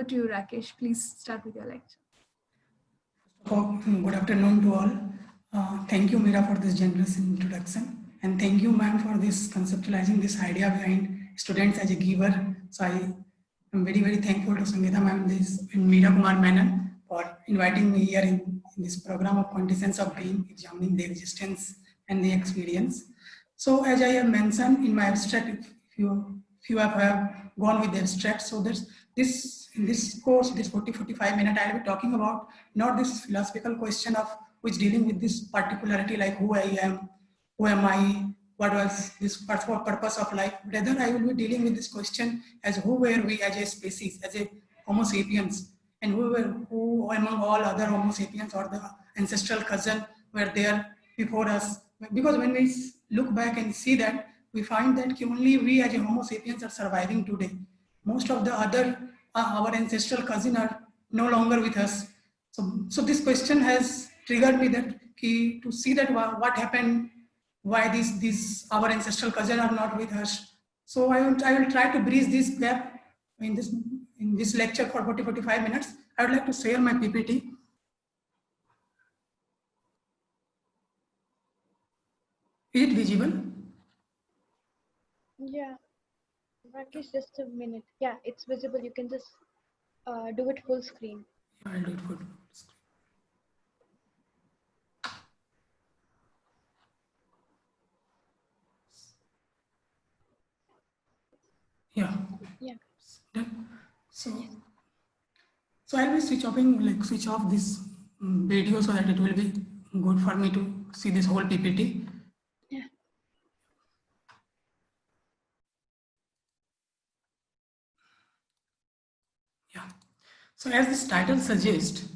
over to you, Rakesh. Please start with your lecture. Good afternoon to all. Thank you, Meera, for this generous introduction. And thank you, ma'am, for this conceptualizing this idea behind students as a giver. So I am very, very thankful to Sangeeta ma'am and Meera Kumar Menon for inviting me here in this program of Quintessence of Being, examining the existence and the experience. So as I have mentioned in my abstract, if you have gone with the abstract, so there's in this course, this 40-45 minute, I'll be talking about not this philosophical question of which dealing with this particularity, like who I am, who am I, what was this purpose of life. Rather, I will be dealing with this question as who were we as a species, as a Homo sapiens, and who among all other Homo sapiens or the ancestral cousin were there before us. Because when we look back and see that, we find that only we as a Homo sapiens are surviving today. Most of the other, our ancestral cousin are no longer with us. So this question has triggered me that to see that what happened, why these our ancestral cousin are not with us. So I will try to bridge this gap in this lecture for 40-45 minutes. I would like to share my PPT. Is it visible? Yeah. Rakesh, just a minute. Yeah, it's visible. You can just do it full screen. I'll do it full screen. Yeah. Yeah. So I'll be switch off this video so that it will be good for me to see this whole PPT. Yeah. Yeah. So as this title suggests,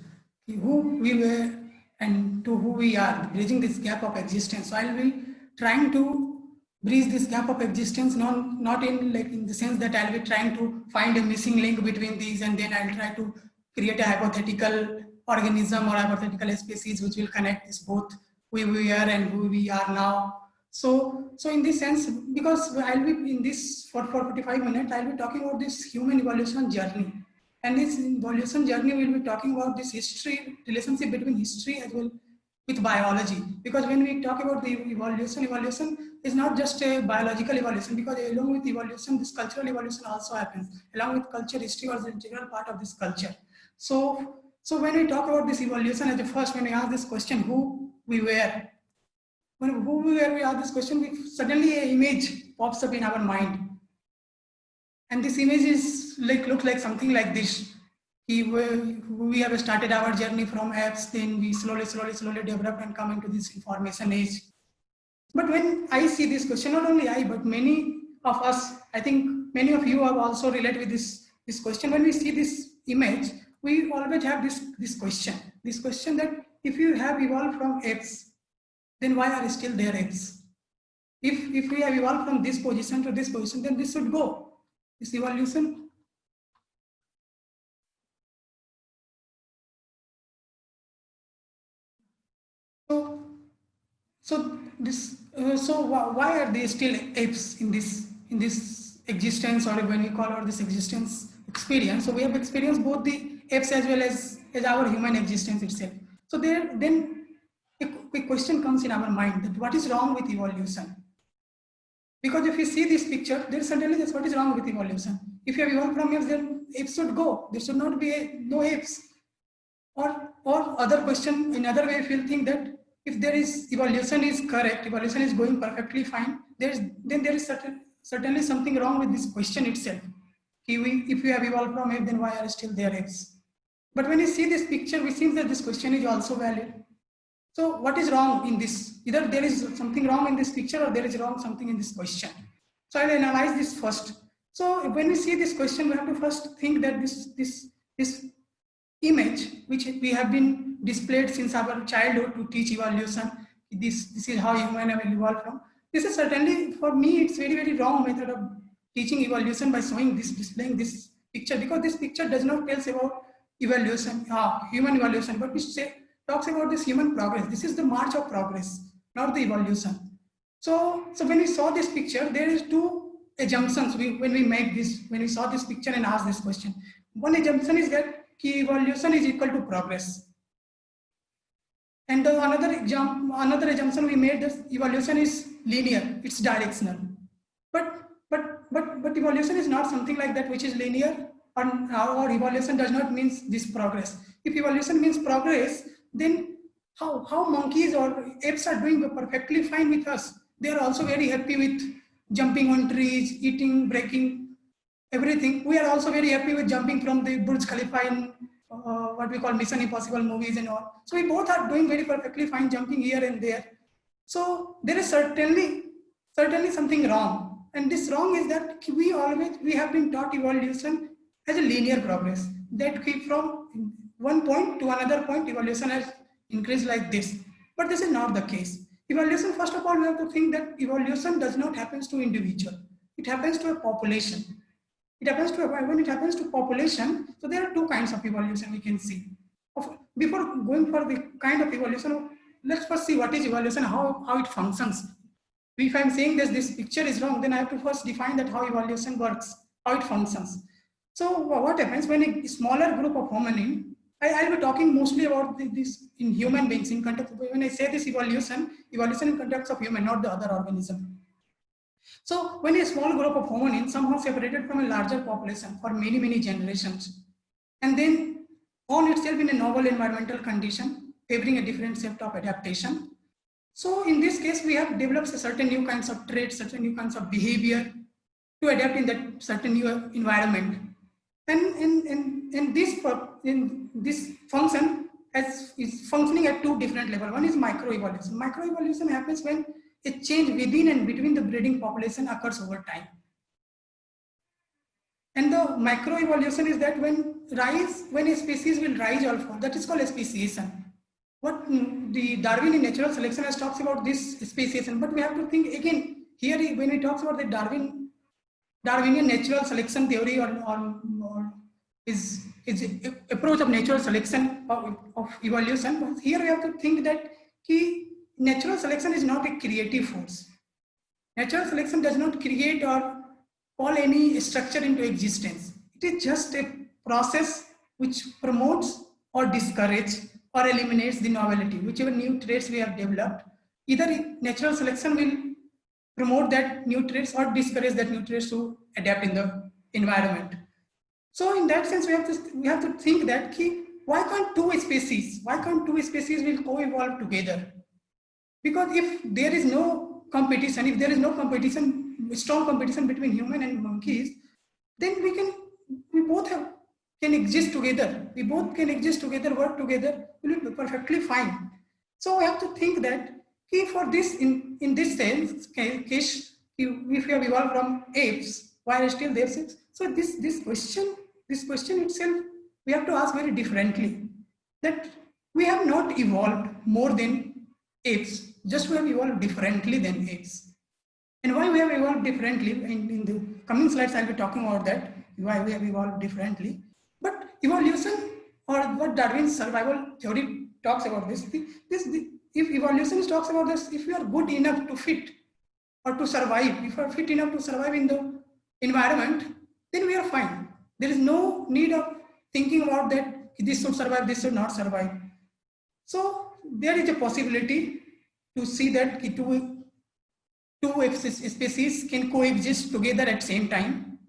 who we were and to who we are, bridging this gap of existence. So I'll be trying to bridge this gap of existence, not in the sense that I'll be trying to find a missing link between these, and then I'll try to create a hypothetical organism or hypothetical species which will connect this both who we are and who we are now. So in this sense, because I'll be in this for 45 minutes, I'll be talking about this human evolution journey. And this evolution journey will be talking about this history, relationship between history as well with biology. Because when we talk about the evolution is not just a biological evolution, because along with evolution, this cultural evolution also happens. Along with culture, history was an integral part of this culture. So when we talk about this evolution as the first, when we ask this question, who we were, we ask this question, suddenly an image pops up in our mind. And this image is looks like something like this. We have started our journey from apps, then we slowly developed and come into this information age. But when I see this question, not only I, but many of us, I think many of you have also related with this question. When we see this image, we always have this question that if you have evolved from apes, then why are still there apes? If we have evolved from this position to this position, then this should go. This evolution. So why are they still apes in this existence, or when we call out this existence experience? So we have experienced both the apes as well as our human existence itself. So then a question comes in our mind that what is wrong with evolution? Because if you see this picture, there suddenly that's what is wrong with evolution. If you have evolved from apes, then apes should go. There should not be no apes. Or other question, in other way, if you think that if there is evolution is correct, evolution is going perfectly fine, then there is certainly something wrong with this question itself. If we have evolved from apes, then why are still there apes? But when you see this picture, we see that this question is also valid. So what is wrong in this? Either there is something wrong in this picture or there is wrong something in this question. So I'll analyze this first. So when we see this question, we have to first think that this image, which we have been displayed since our childhood to teach evolution, this is how human have evolved from. This is certainly, for me, it's very wrong method of teaching evolution by displaying this picture, because this picture does not tell us about evolution, human evolution, but it talks about this human progress. This is the march of progress, not the evolution. So when we saw this picture, there is two assumptions when we saw this picture and asked this question. one assumption is that evolution is equal to progress. And another assumption we made that evolution is linear, it's directional. But evolution is not something like that which is linear, or evolution does not mean this progress. If evolution means progress, then how monkeys or apes are doing perfectly fine with us. They are also very happy with jumping on trees, eating, breaking, everything. We are also very happy with jumping from the Burj Khalifa in what we call Mission Impossible movies and all. So we both are doing very perfectly fine, jumping here and there. So there is certainly something wrong. And this wrong is that we have been taught evolution as a linear progress. That from one point to another point, evolution has increased like this. But this is not the case. Evolution, first of all, we have to think that evolution does not happen to individual. It happens to a population. When it happens to population, so there are two kinds of evolution we can see. Before going for the kind of evolution, let's first see what is evolution, how it functions. If I'm saying this picture is wrong, then I have to first define that how evolution works, how it functions. So what happens when a smaller group of hominin, I'll be talking mostly about this in human beings in context of, when I say this evolution in context of human, not the other organism. So when a small group of hominins somehow separated from a larger population for many generations, and then found itself in a novel environmental condition, favoring a different set of adaptation. So in this case, we have developed certain new kinds of traits, certain new kinds of behavior to adapt in that certain new environment. And this function is functioning at two different levels. One is microevolution. Microevolution happens when a change within and between the breeding population occurs over time. And the macroevolution is that when a species will rise or fall, that is called speciation. What the Darwin in natural selection has talks about this speciation, but we have to think again here when he talks about the Darwinian natural selection theory or his approach of natural selection of evolution. But here we have to think that natural selection is not a creative force. Natural selection does not create or call any structure into existence. It is just a process which promotes or discourages or eliminates the novelty, whichever new traits we have developed. Either natural selection will promote that new traits or discourage that new traits to adapt in the environment. So in that sense, we have to think that why can't two species will co-evolve together? Because if there is no competition, strong competition between human and monkeys, then we both can exist together. We both can exist together, work together, will be perfectly fine. So we have to think that for this, in this sense, case, if we have evolved from apes, why are still there? So this question itself, we have to ask very differently. That we have not evolved more than apes, just we have evolved differently than apes. And why we have evolved differently, in the coming slides I'll be talking about that, why we have evolved differently. But evolution, or what Darwin's survival theory talks about this, if evolution talks about this, if we are good enough to fit or to survive, if we are fit enough to survive in the environment, then we are fine. There is no need of thinking about that this should survive, this should not survive. So there is a possibility to see that two species can coexist together at the same time.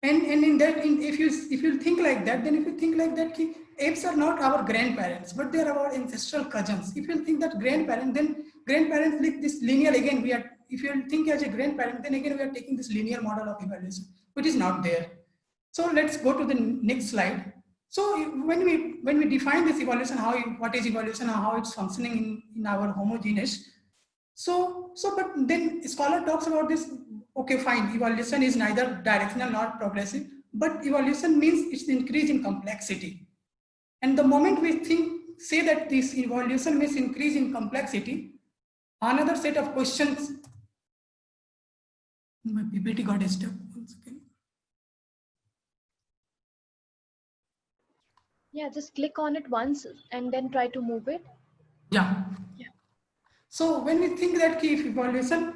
And in that, if you think like that, then if you think like that, apes are not our grandparents, but they are our ancestral cousins. If you think that grandparents like this linear, again, if you think as a grandparent, then again we are taking this linear model of evolution, which is not there. So let's go to the next slide. So when we define this evolution, what is evolution, how it's functioning in our Homo genus. But then scholar talks about this. Okay, fine. Evolution is neither directional nor progressive, but evolution means it's increase in complexity. And the moment we say that this evolution means increase in complexity, another set of questions. My PPT got stuck. Once again. Yeah, just click on it once and then try to move it. Yeah. So when we think that if evolution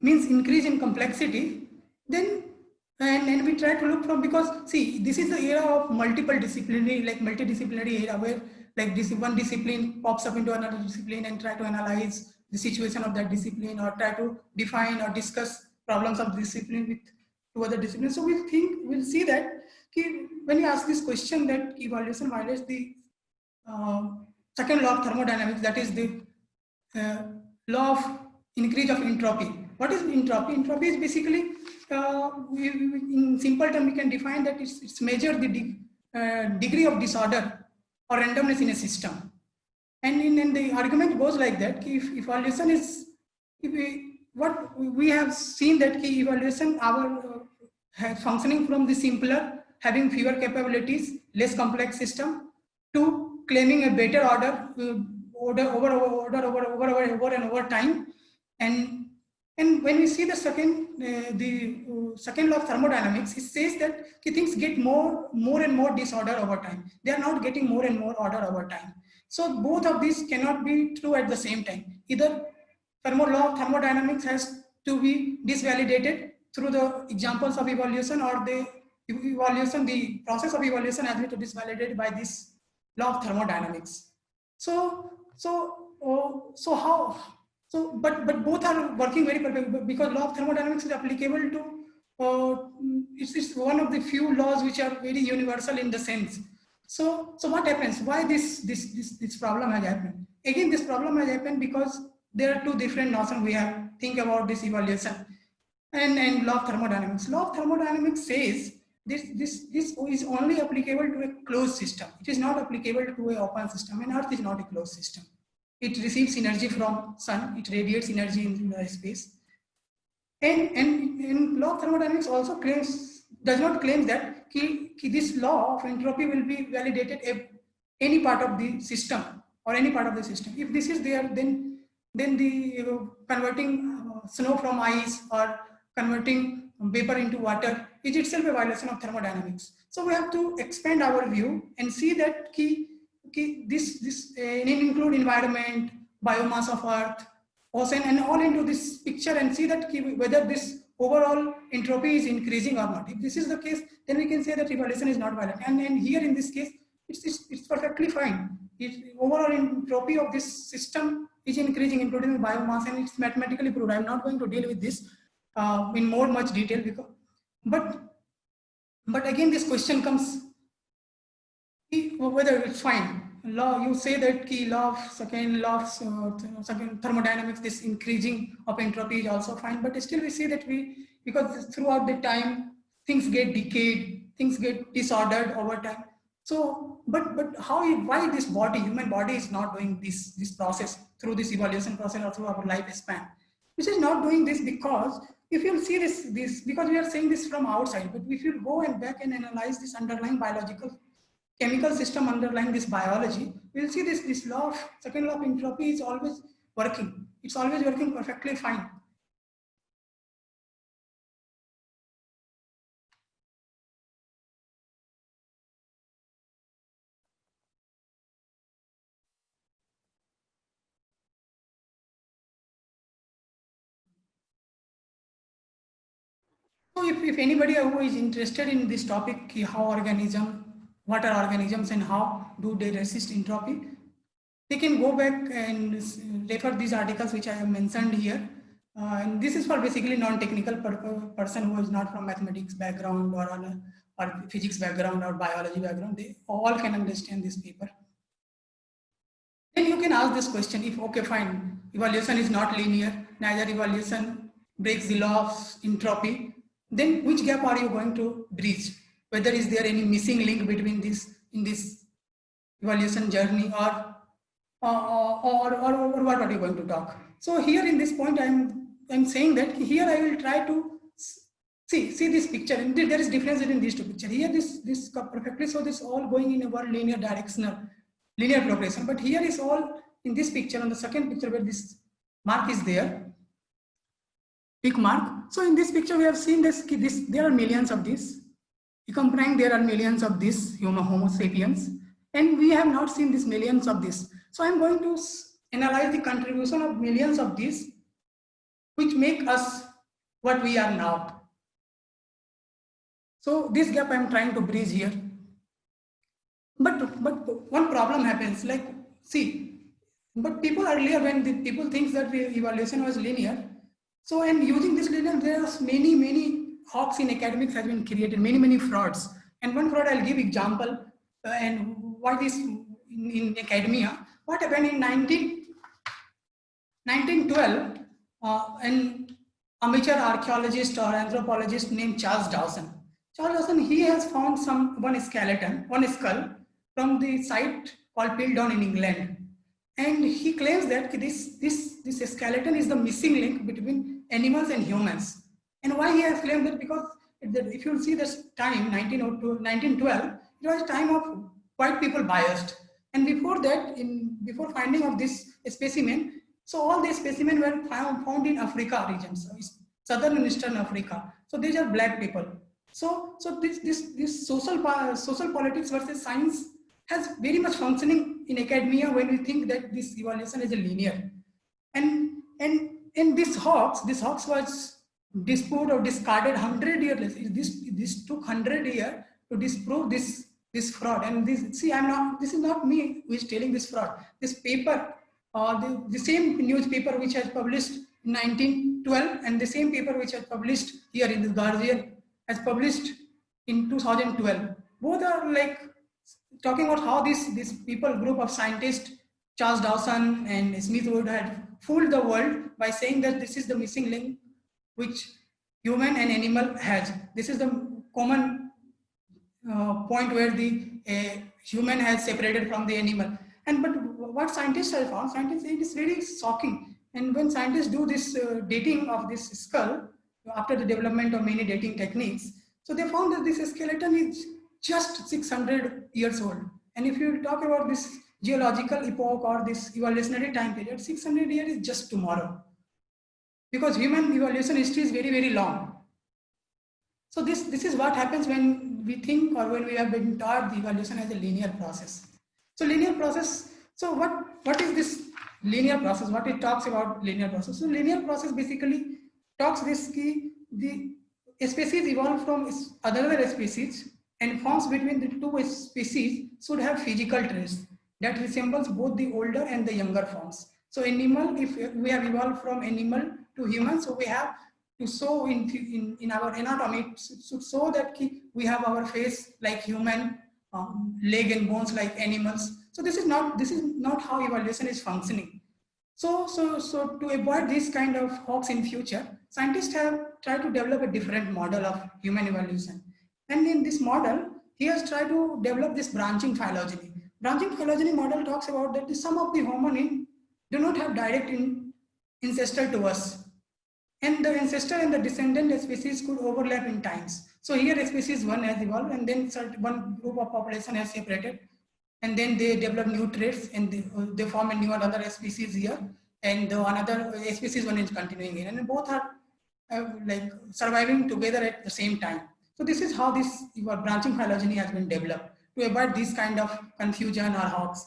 means increase in complexity, then and we try to look from, because see, this is the era of multidisciplinary era, where like this one discipline pops up into another discipline and try to analyze the situation of that discipline, or try to define or discuss problems of discipline with two other disciplines. So we'll see that when you ask this question, that evaluation violates the second law of thermodynamics, that is the law of increase of entropy. What is entropy? Entropy is basically, in simple term, we can define that it's measure the degree of disorder or randomness in a system. And the argument goes like that: if evaluation is, what we have seen that evaluation, our functioning from the simpler, having fewer capabilities, less complex system, to claiming a better order, over time. And when we see the second law of thermodynamics, it says that things get more and more disorder over time. They are not getting more and more order over time. So both of these cannot be true at the same time. Either law of thermodynamics has to be disvalidated through the examples of evaluation, or the process of evaluation has been disvalidated by this law of thermodynamics. But both are working very perfectly, because law of thermodynamics is applicable to, it's one of the few laws which are very universal in the sense. So what happens? Why this problem has happened? Again, this problem has happened because there are two different notions we have think about this evaluation and law of thermodynamics. Law of thermodynamics says this is only applicable to a closed system. It is not applicable to an open system, and Earth is not a closed system. It receives energy from sun, it radiates energy in the space. And law of thermodynamics also does not claim that this law of entropy will be validated if any part of the system or any part of the system. If this is there, then the converting snow from ice or converting vapor into water is itself a violation of thermodynamics. So we have to expand our view and see that this include environment, biomass of Earth, ocean, and all into this picture, and see that whether this overall entropy is increasing or not. If this is the case, then we can say that evaluation is not violent. And here in this case, it's perfectly fine. Overall entropy of this system is increasing, including the biomass, and it's mathematically proved. I'm not going to deal with this in much detail, but again, this question comes whether it's fine. Law, you say that second thermodynamics, this increasing of entropy is also fine, but still we see that because throughout the time things get decayed, things get disordered over time. So, but why this human body is not doing this process through this evaluation process or through our lifespan? Which is not doing this because if you see this because we are saying this from outside, but if you go back and analyze this underlying biological chemical system underlying this biology, we'll see this law of second law of entropy is always working. It's always working perfectly fine. So if anybody who is interested in this topic, what are organisms and how do they resist entropy, they can go back and refer these articles which I have mentioned here. And this is for basically non-technical person who is not from mathematics background or physics background or biology background. They all can understand this paper. Then you can ask this question: if okay, fine, evaluation is not linear, neither evaluation breaks the law of entropy, then which gap are you going to bridge? Whether is there any missing link between this in this evaluation journey, or what are you going to talk? So here in this point, I'm saying that here I will try to see this picture. And there is difference between these two pictures. Here this perfectly, so this all going in a one linear progression. But here is all in this picture, on the second picture where this mark is there, peak mark. So in this picture we have seen this there are millions of these. Accompanying there are millions of these Homo sapiens, and we have not seen these millions of this. So I'm going to analyze the contribution of millions of these, which make us what we are now. So this gap I'm trying to bridge here. But one problem happens, like, see, but people earlier, when the people think that the evaluation was linear, so and using this linear, there are many hawks in academics has been created, many frauds. And one fraud I'll give example, and what is in academia, what happened in 1912, an amateur archaeologist or anthropologist named Charles Dawson. Charles Dawson, he has found one skull from the site called Piltdown in England. And he claims that this skeleton is the missing link between animals and humans. And why he has claimed that? Because if you see this time, 1902, 1912, it was a time of white people biased. And before that, before finding of this specimen, so all these specimens were found in Africa regions, southern and eastern Africa. So these are black people. So this social politics versus science has very much functioning in academia when we think that this evaluation is a linear. And this hawks was disputed or discarded 100 years later. This took 100 years to disprove this fraud. And this is not me who is telling this fraud. This paper, the same newspaper which has published in 1912 and the same paper which has published here in the Guardian has published in 2012. Both are like talking about how this group of scientists, Charles Dawson and Smith Wood, had fooled the world by saying that this is the missing link which human and animal has. This is the common point where the human has separated from the animal. But what scientists have found, scientists say it is really shocking. And when scientists do this dating of this skull, after the development of many dating techniques, so they found that this skeleton is just 600 years old. And if you talk about this geological epoch or this evolutionary time period, 600 years is just tomorrow. Because human evolution history is very long. So this is what happens when we think or when we have been taught the evolution as a linear process. So linear process, so what is this linear process? What it talks about linear process? So linear process basically talks this key, the species evolved from other species, and forms between the two species should have physical traits that resembles both the older and the younger forms. So animal, if we have evolved from animal to human, so we have to show in our anatomy, it should show that we have our face like human, leg and bones like animals. So this is not how evolution is functioning. So to avoid this kind of hoax in future, scientists have tried to develop a different model of human evolution. And in this model, he has tried to develop this branching phylogeny. Branching phylogeny model talks about that some of the hominin do not have direct ancestor to us. And the ancestor and the descendant species could overlap in times. So here species one has evolved, and then one group of population has separated, and then they develop new traits and they form a new another species here, and another species one is continuing in, and both are like surviving together at the same time. So this is how this branching phylogeny has been developed to avoid this kind of confusion or hoax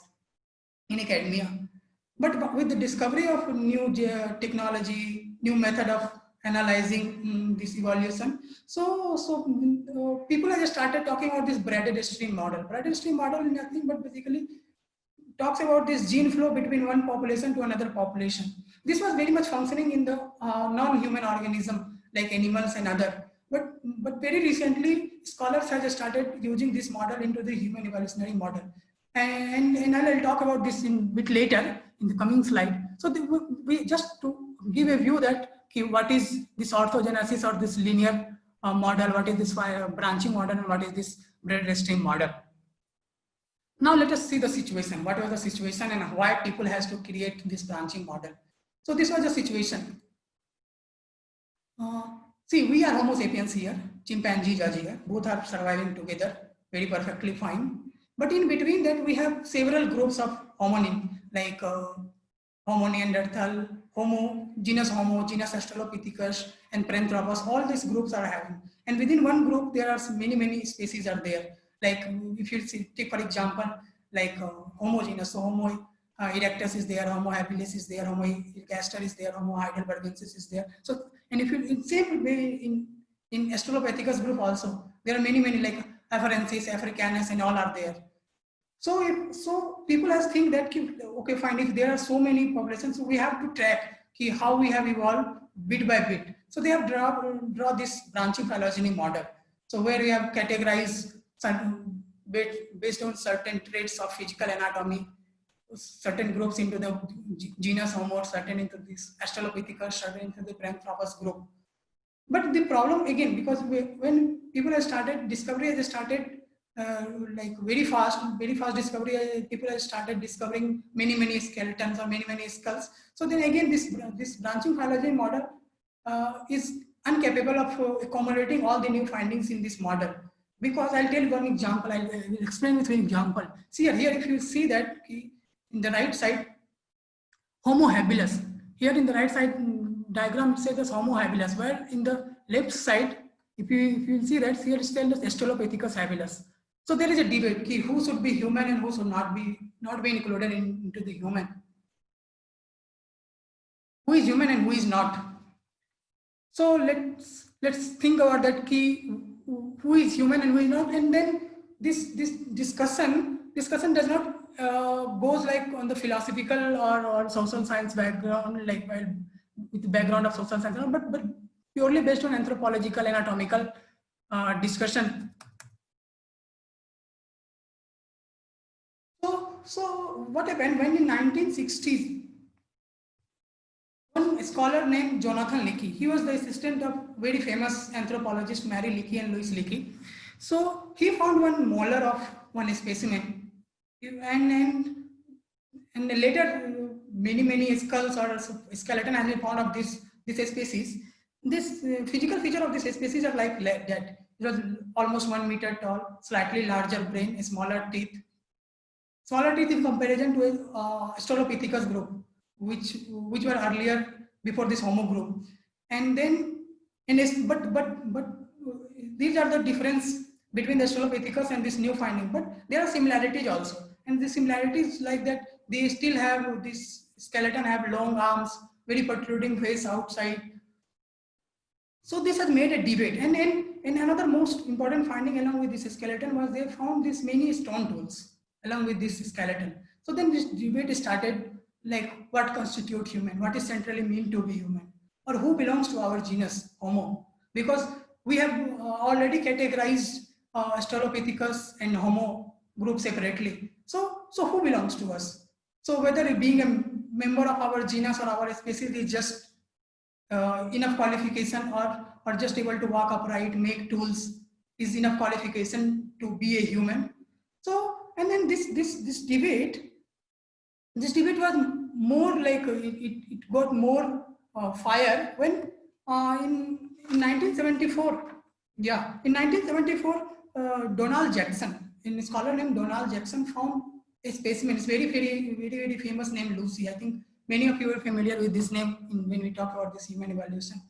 in academia. But with the discovery of new technology, new method of analyzing this evolution, so people have started talking about this braided stream model. Braided stream model is nothing but basically talks about this gene flow between one population to another population. This was very much functioning in the non-human organism like animals and other. But very recently, scholars have started using this model into the human evolutionary model. And I'll talk about this in a bit later in the coming slide. So we just to give a view that what is this orthogenesis or this linear model, what is this branching model, and what is this braided stream model. Now let us see the situation. What was the situation and why people has to create this branching model. So this was the situation. See, we are Homo sapiens here, chimpanzees are here, both are surviving together very perfectly fine. But in between that, we have several groups of hominin, like Homo neanderthal, genus Homo, genus Australopithecus, and Paranthropus. All these groups are having. And within one group, there are many species are there. Like if you take for example, like Homo genus, so Homo erectus is there, Homo habilis is there, Homo ergaster is there, Homo heidelbergensis is there. So, and if you in same way in Australopithecus group also, there are many like Afarensis, Africanus, and all are there. So people has think that okay, fine, if there are so many populations, so we have to track how we have evolved bit by bit. So they have draw this branching phylogeny model. So where we have categorized certain based on certain traits of physical anatomy, certain groups into the genus Homo, certain into this Australopithecus, certain into the Paranthropus group. But the problem again, because when people have started discovery, they started like very fast discovery. People have started discovering many skeletons or many skulls. So then again, this branching phylogeny model is incapable of accommodating all the new findings in this model. Because I'll tell you one example. I'll explain with an example. See here, if you see that in the right side, Homo habilis. Here in the right side diagram says this Homo habilis, where in the left side, if you see that here is called Australopithecus habilis. So there is a debate who should be human and who should not be included into the human. Who is human and who is not? So let's think about that who is human and who is not, and then this discussion does not goes like on the philosophical or social science background, like with the background of social science, but purely based on anthropological anatomical discussion. So what happened when in 1960s, one scholar named Jonathan Leakey, he was the assistant of very famous anthropologist Mary Leakey and Louis Leakey. So he found one molar of one specimen, and later many skulls or skeleton has been found of this species. This physical feature of this species are like that. It was almost 1 meter tall, slightly larger brain, smaller teeth in comparison to Australopithecus group, which were earlier before this Homo group. And then, but these are the difference between the Australopithecus and this new finding. But there are similarities also, and the similarities like that they still have this skeleton have long arms, very protruding face outside. So this has made a debate. And another most important finding along with this skeleton was they found this many stone tools along with this skeleton. So then this debate started, like what constitutes human, what is centrally mean to be human, or who belongs to our genus Homo, because we have already categorized Australopithecus and Homo group separately. So who belongs to us? So whether being a member of our genus or our species is just enough qualification, or just able to walk upright, make tools is enough qualification to be a human. So and then this debate was more like it got more fire when in 1974, in 1974, Donald Jackson, a scholar named Donald Jackson, found a specimen. It's very famous name, Lucy. I think many of you are familiar with this name when we talk about this human evolution.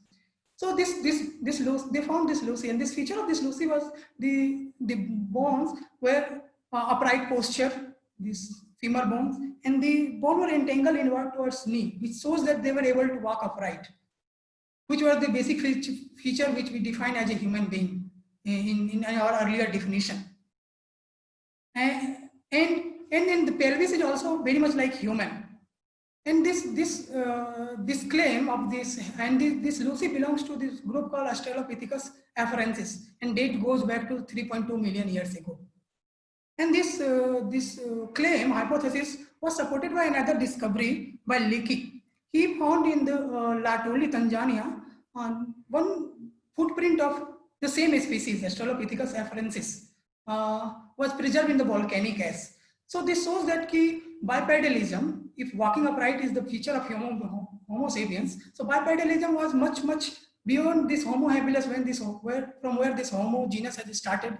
So this they found this Lucy, and this feature of this Lucy was the bones were upright posture, these femur bones, and the bone were entangled inward towards knee, which shows that they were able to walk upright, which was the basic feature which we define as a human being in our earlier definition. And the pelvis is also very much like human. And this claim of this, and this Lucy belongs to this group called Australopithecus afarensis, and date goes back to 3.2 million years ago. And this claim hypothesis was supported by another discovery by Leakey. He found in the Latoli, Tanzania, one footprint of the same species, Australopithecus afarensis, was preserved in the volcanic ash. So this shows that bipedalism, if walking upright is the feature of Homo sapiens, so bipedalism was much beyond this Homo habilis from where this Homo genus has started.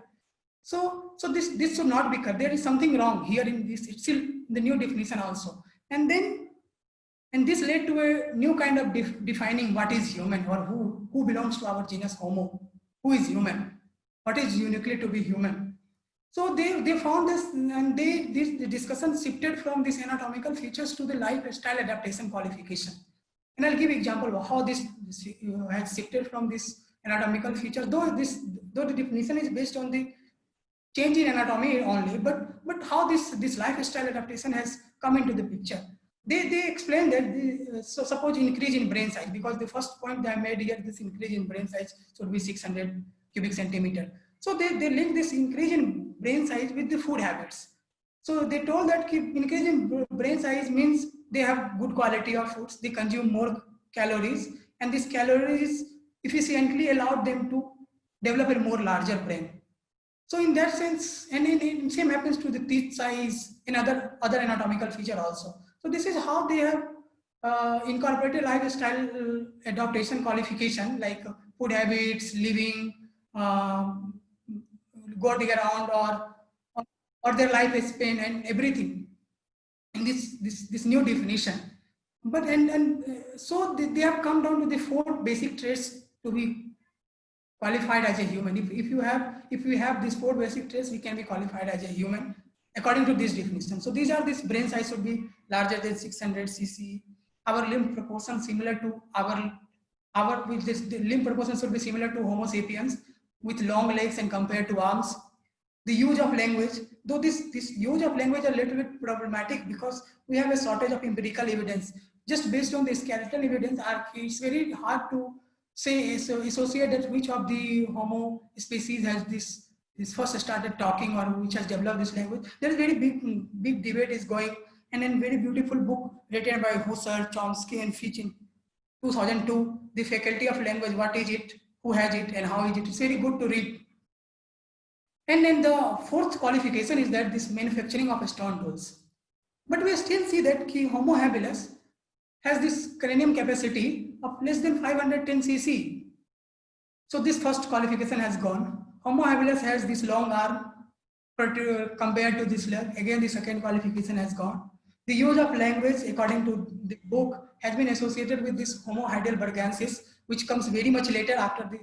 So this should not be cut. There is something wrong here in this. It's still the new definition also. And this led to a new kind of defining what is human, or who belongs to our genus Homo, who is human, what is uniquely to be human. So they found this, and the discussion shifted from these anatomical features to the lifestyle adaptation qualification. And I'll give example of how this has shifted from this anatomical features, though the definition is based on the change in anatomy only, but how this lifestyle adaptation has come into the picture. They explain that so suppose increase in brain size, because the first point they made here, this increase in brain size should be 600 cubic centimeter. So they link this increase in brain size with the food habits. So they told that increase in brain size means they have good quality of foods, they consume more calories, and these calories efficiently allowed them to develop a more larger brain. So in that sense, and in same happens to the teeth size and other anatomical feature also. So this is how they have incorporated lifestyle adaptation qualification, like food habits, living, going around, or their life span and everything in this new definition. But so they have come down to the 4 basic traits to be qualified as a human. If we have these 4 basic traits, we can be qualified as a human according to this definition. So these are, this brain size should be larger than 600 cc. Our limb proportion similar to the limb proportion should be similar to Homo sapiens with long legs and compared to arms. The use of language, though this use of language is a little bit problematic because we have a shortage of empirical evidence. Just based on the skeletal evidence, it's very hard to say, so associate that which of the Homo species has this first started talking or which has developed this language. There is very big debate is going, and then very beautiful book written by Husserl, Chomsky and Fitch in 2002, The Faculty of Language, What is it, Who has it, and How is it. It's very good to read. And then the 4th qualification is that this manufacturing of stone tools. But we still see that Homo habilis has this cranium capacity of less than 510 cc. So this first qualification has gone. Homo habilis has this long arm compared to this leg. Again, the second qualification has gone. The use of language, according to the book, has been associated with this Homo heidelbergensis, which comes very much later after the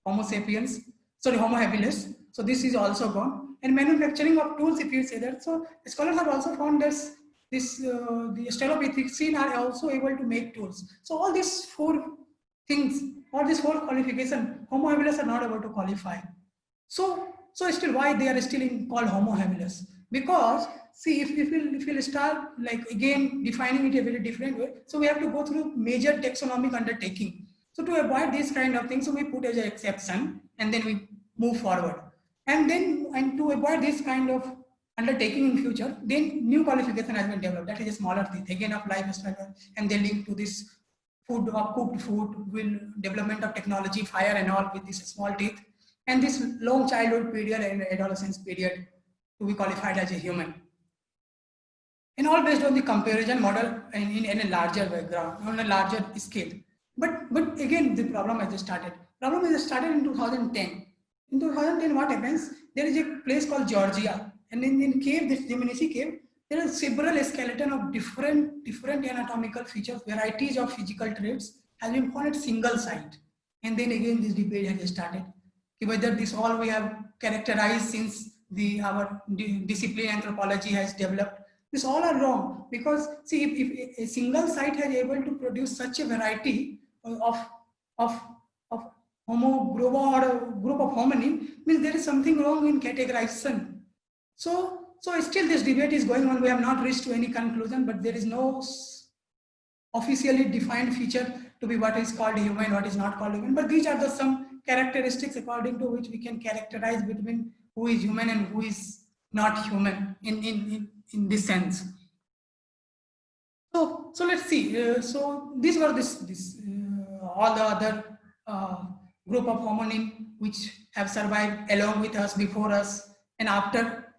Homo sapiens. Sorry, Homo habilis. So this is also gone. And manufacturing of tools, if you say that. So scholars have also found that the Australopithecine are also able to make tools. So all these 4 things, all these 4 qualifications, Homo habilis are not able to qualify. So still, why they are still called Homo habilis? Because see, if we'll start like again defining it a very different way, so we have to go through major taxonomic undertaking. So to avoid this kind of things, so we put as an exception and then we move forward. And to avoid this kind of undertaking in future, then new qualification has been developed. That is a smaller thing, again of lifestyle, and they link to this food or cooked food, will development of technology, fire and all with this small teeth, and this long childhood period and adolescence period to be qualified as a human. And all based on the comparison model and in a larger background, on a larger scale. But again, the problem has started. Problem is started in 2010. In 2010, what happens? There is a place called Georgia, and in cave, this Dmanisi cave, there are several skeleton of different anatomical features, varieties of physical traits has been found at single site. And then again, this debate has started. Whether this all we have characterized since our discipline anthropology has developed, this all are wrong, because see, if a single site has able to produce such a variety of Homo group or a group of hominin, means there is something wrong in categorization. So still this debate is going on. We have not reached to any conclusion, but there is no officially defined feature to be what is called human, what is not called human. But these are some characteristics according to which we can characterize between who is human and who is not human in this sense. So let's see. So these were all the other group of hominin which have survived along with us, before us, and after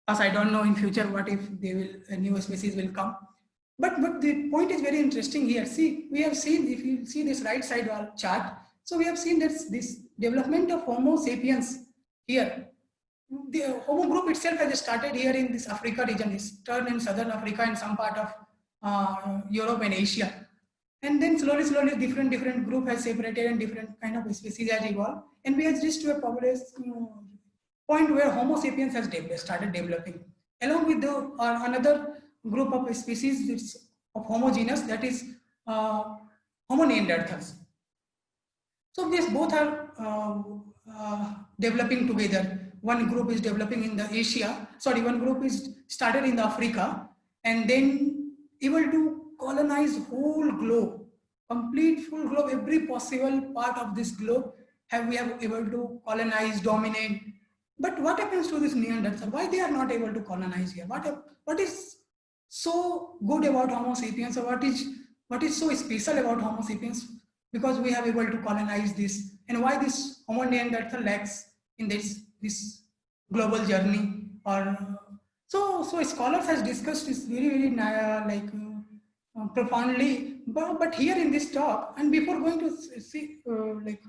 us. I don't know in future what if they will, a new species will come. But the point is very interesting here. See, we have seen, if you see this right side chart, so we have seen that this development of Homo sapiens here. The Homo group itself has started here in this Africa region, eastern and southern Africa, and some part of Europe and Asia. And then slowly different group has separated and different kind of species has evolved. And we have reached to a point where Homo sapiens has started developing. Along with another group of species of Homo genus, that is Homo neanderthals. So these both are developing together. One group is developing in the Asia, sorry, one group is started in the Africa, and then able to colonize whole globe, complete full globe, every possible part of this globe we have able to colonize, dominate. But what happens to this Neanderthal? Why they are not able to colonize here? What is so good about Homo sapiens, or what is so special about Homo sapiens? Because we have able to colonize this, and why this Homo Neanderthal lacks in this global journey? Or so scholars has discussed this very profoundly. But here in this talk, and before going to see like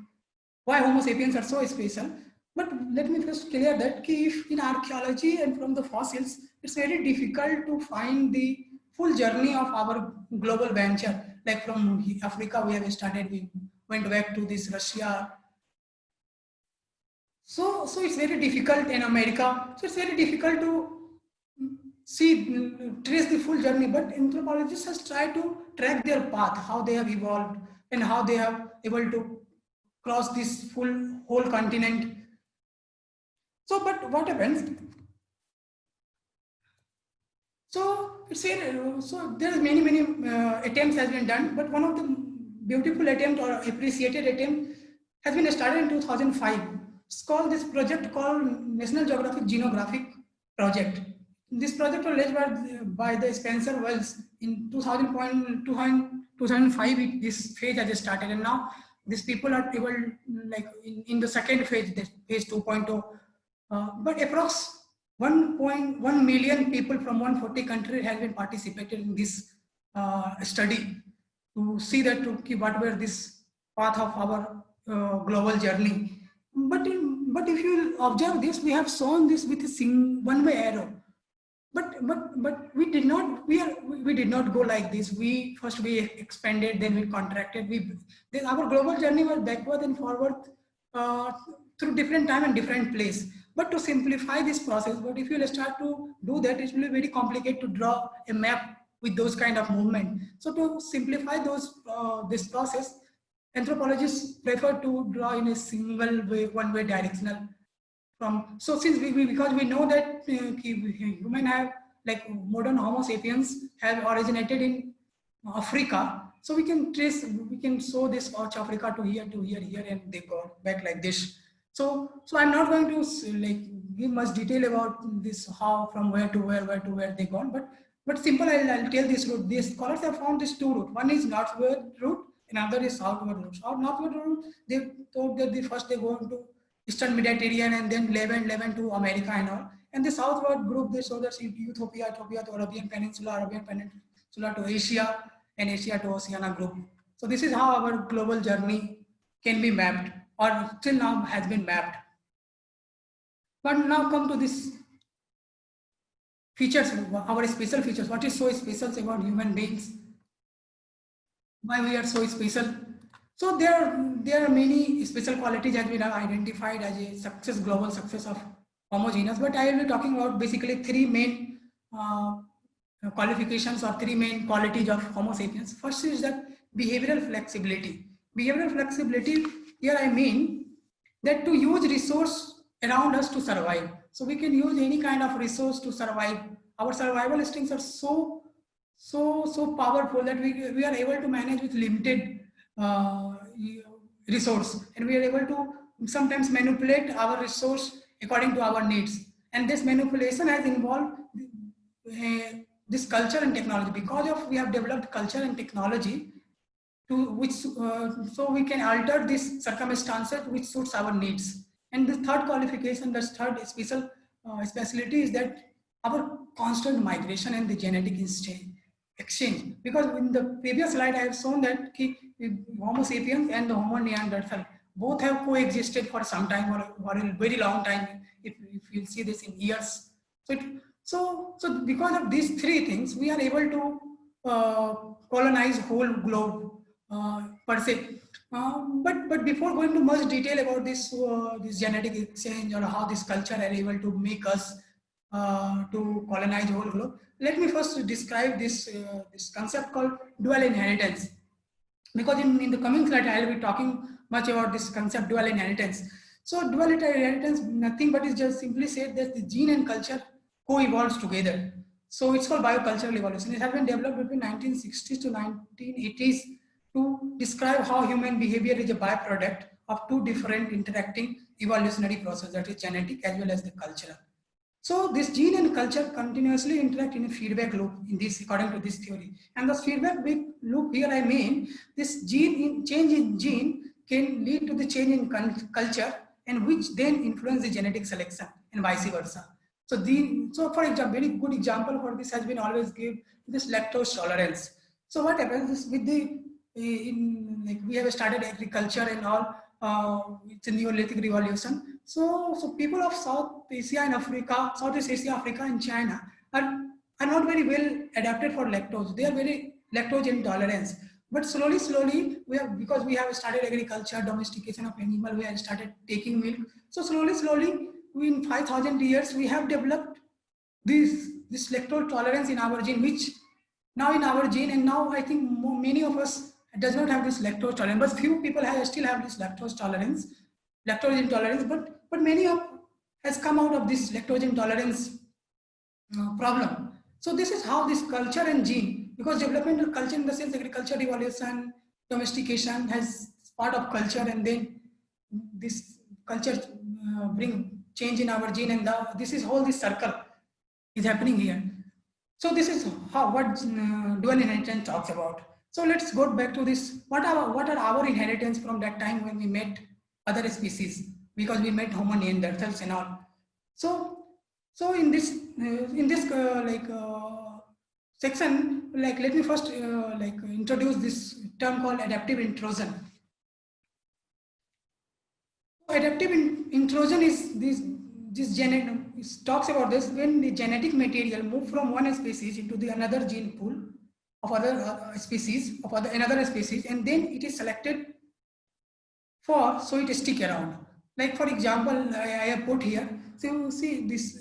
why Homo sapiens are so special, but let me first clear that if in archaeology and from the fossils, it's very difficult to find the full journey of our global venture. Like from Africa, we have started, we went back to this Russia. So it's very difficult in America. So it's very difficult to trace the full journey. But anthropologists has tried to track their path, how they have evolved and how they have able to cross this whole continent. So, but what happens? So it's so there is many attempts has been done, but one of the beautiful attempt or appreciated attempt has been started in 2005. It's called this project called National Geographic Genographic Project. This project was led by the Spencer Wells in 2005. This phase has started, and now these people are able, like in the second phase, phase 2.0. But approx 1.1 million people from 140 countries have been participated in this study to see that what were this path of our global journey. But if you observe this, we have shown this with a one-way arrow. But we did not go like this. We expanded, then we contracted. Then our global journey was backward and forward through different time and different place. But to simplify this process, but if you start to do that, it will be very complicated to draw a map with those kind of movement. So to simplify this process, anthropologists prefer to draw in a single way, one-way directional. So since because we know that human have, like modern Homo sapiens have originated in Africa, so we can show this South Africa to here, and they go back like this. So I'm not going to give much detail about this, how from where to where they gone, but simple, I'll tell this route. These scholars have found these two routes. One is northward route, another is southward route. Northward route, they thought that first they go into Eastern Mediterranean and then Levant to America and all. And the southward group, they show that Ethiopia to Arabian Peninsula to Asia, and Asia to Oceania group. So this is how our global journey can be mapped, or till now has been mapped. But now come to this features, our special features. What is so special about human beings? Why we are so special? So there are many special qualities that we have identified as a global success of Homo genus, but I will be talking about basically three main qualifications or three main qualities of Homo sapiens. First is that behavioral flexibility. Behavioral flexibility, here I mean that to use resource around us to survive. So we can use any kind of resource to survive. Our survival instincts are so powerful that we are able to manage with limited resource, and we are able to sometimes manipulate our resource according to our needs. And this manipulation has involved this culture and technology. Because of we have developed culture and technology to which so we can alter these circumstances which suits our needs. And the third qualification, the third specialty is that our constant migration and the genetic exchange. Because in the previous slide I have shown that Homo sapiens and the Homo neanderthal both have coexisted for some time, or a very long time, if you see this in years. So because of these three things, we are able to colonize whole globe per se. But before going to much detail about this genetic exchange, or how this culture are able to make us to colonize whole globe, let me first describe this concept called dual inheritance. Because in the coming slide I will be talking much about this concept dual inheritance. So dual inheritance, nothing but is just simply said that the gene and culture co-evolves together. So it's called biocultural evolution. It has been developed between 1960s to 1980s to describe how human behavior is a byproduct of two different interacting evolutionary processes, that is genetic as well as the cultural. So this gene and culture continuously interact in a feedback loop in this, according to this theory. And the feedback loop here I mean, this change in gene can lead to the change in culture, and which then influence the genetic selection and vice versa. So for example, very good example for this has been always give this lactose tolerance. So what happens is with the like we have started agriculture and all, it's a Neolithic revolution. So people of South Asia and Africa, Southeast Asia, Africa and China are not very well adapted for lactose. They are very lactose intolerant. But slowly, because we have started agriculture, domestication of animal, we have started taking milk. So slowly, in 5,000 years, we have developed this lactose tolerance in our gene, which now in our gene, and now I think many of us does not have this lactose tolerance, but few people still have this lactose intolerance, but many of has come out of this lactose intolerance problem. So this is how this culture and gene, because development of culture in the sense agriculture revolution, domestication has part of culture, and then this culture bring change in our gene, and this is whole this circle is happening here. So this is what dual inheritance talks about. So let's go back to this. What are our inheritance from that time when we met other species? Because we met Homo neanderthals and all. So in this section, let me first introduce this term called adaptive intrusion. Adaptive intrusion is this genetic. It talks about this when the genetic material move from one species into the another gene pool of other species another species, and then it is selected so it stick around. Like for example, I have put here. So see this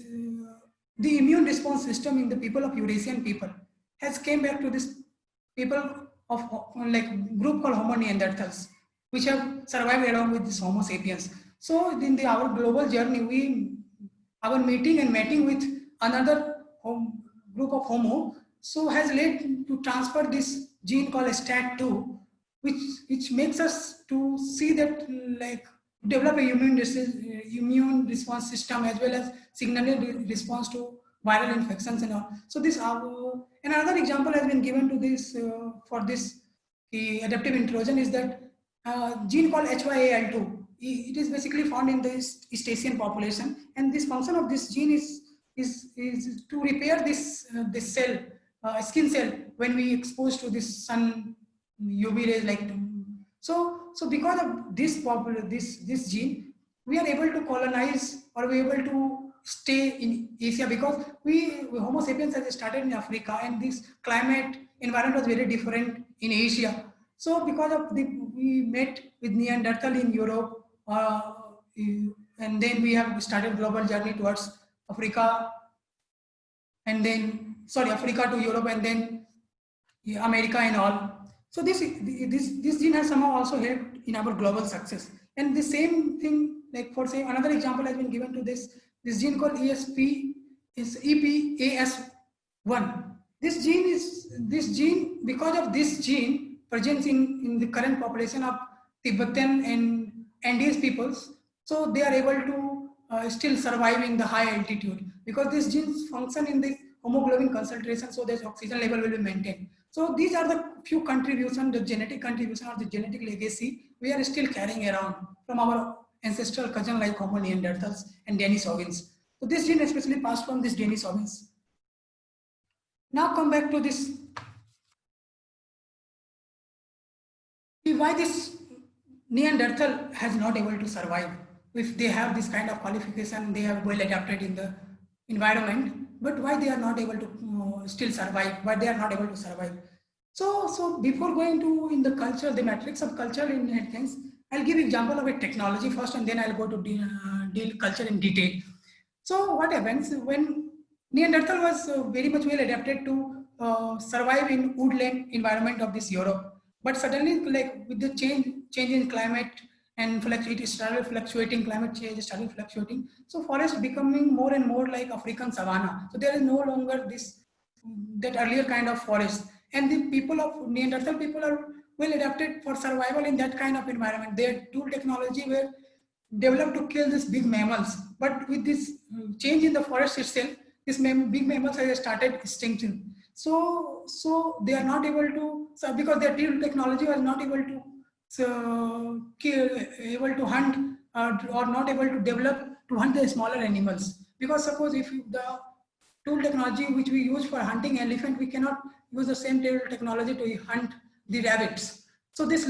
the immune response system in the people of Eurasian people has came back to this people of group called Homo neanderthals, which have survived along with this Homo sapiens. So in our global journey, our meeting and mating with another group of Homo, so has led to transfer this gene called STAT2, which makes us to see that develop a immune response system as well as signaling response to viral infections and all. So this another example has been given to this for this adaptive intrusion is that gene called HYAL2. It is basically found in the East Asian population, and this function of this gene is to repair this cell, skin cell, when we expose to this sun UV rays. So because of this gene, we are able to colonize, or we are able to stay in Asia, because we Homo sapiens has started in Africa, and this climate environment was very different in Asia. So because of we met with Neanderthal in Europe, and then we have started global journey towards Africa, and then Africa to Europe, and then America and all. So this gene has somehow also helped in our global success. And the same thing, like for say another example has been given to this gene called EPAS1. This gene, because of this gene presence in the current population of Tibetan and Andes peoples, so they are able to still survive in the high altitude, because this genes function in the hemoglobin concentration, so that oxygen level will be maintained. So these are the few contributions, the genetic contribution or the genetic legacy we are still carrying around from our ancestral cousin like Homo neanderthals and Denisovans. So this gene especially passed from this Denisovans. Now come back to this. Why this Neanderthal has not able to survive? If they have this kind of qualification, they are well adapted in the environment, but why they are not able to still survive? Why they are not able to survive? So before going to in the culture, the matrix of culture inheritance, I'll give example of a technology first, and then I'll go to deal culture in detail. So what happens when Neanderthal was very much well adapted to survive in woodland environment of this Europe, but suddenly, like with the change in climate and it started fluctuating, climate change started fluctuating. So forest becoming more and more like African savanna. So there is no longer that earlier kind of forest. And the people of Neanderthal people are well adapted for survival in that kind of environment. Their tool technology were developed to kill these big mammals. But with this change in the forest itself, these big mammals have started extincting. So they are not able to, so because their tool technology was not able to able to hunt or not able to develop to hunt the smaller animals. Because suppose if the tool technology which we use for hunting elephant, we cannot use the same tool technology to hunt the rabbits. So this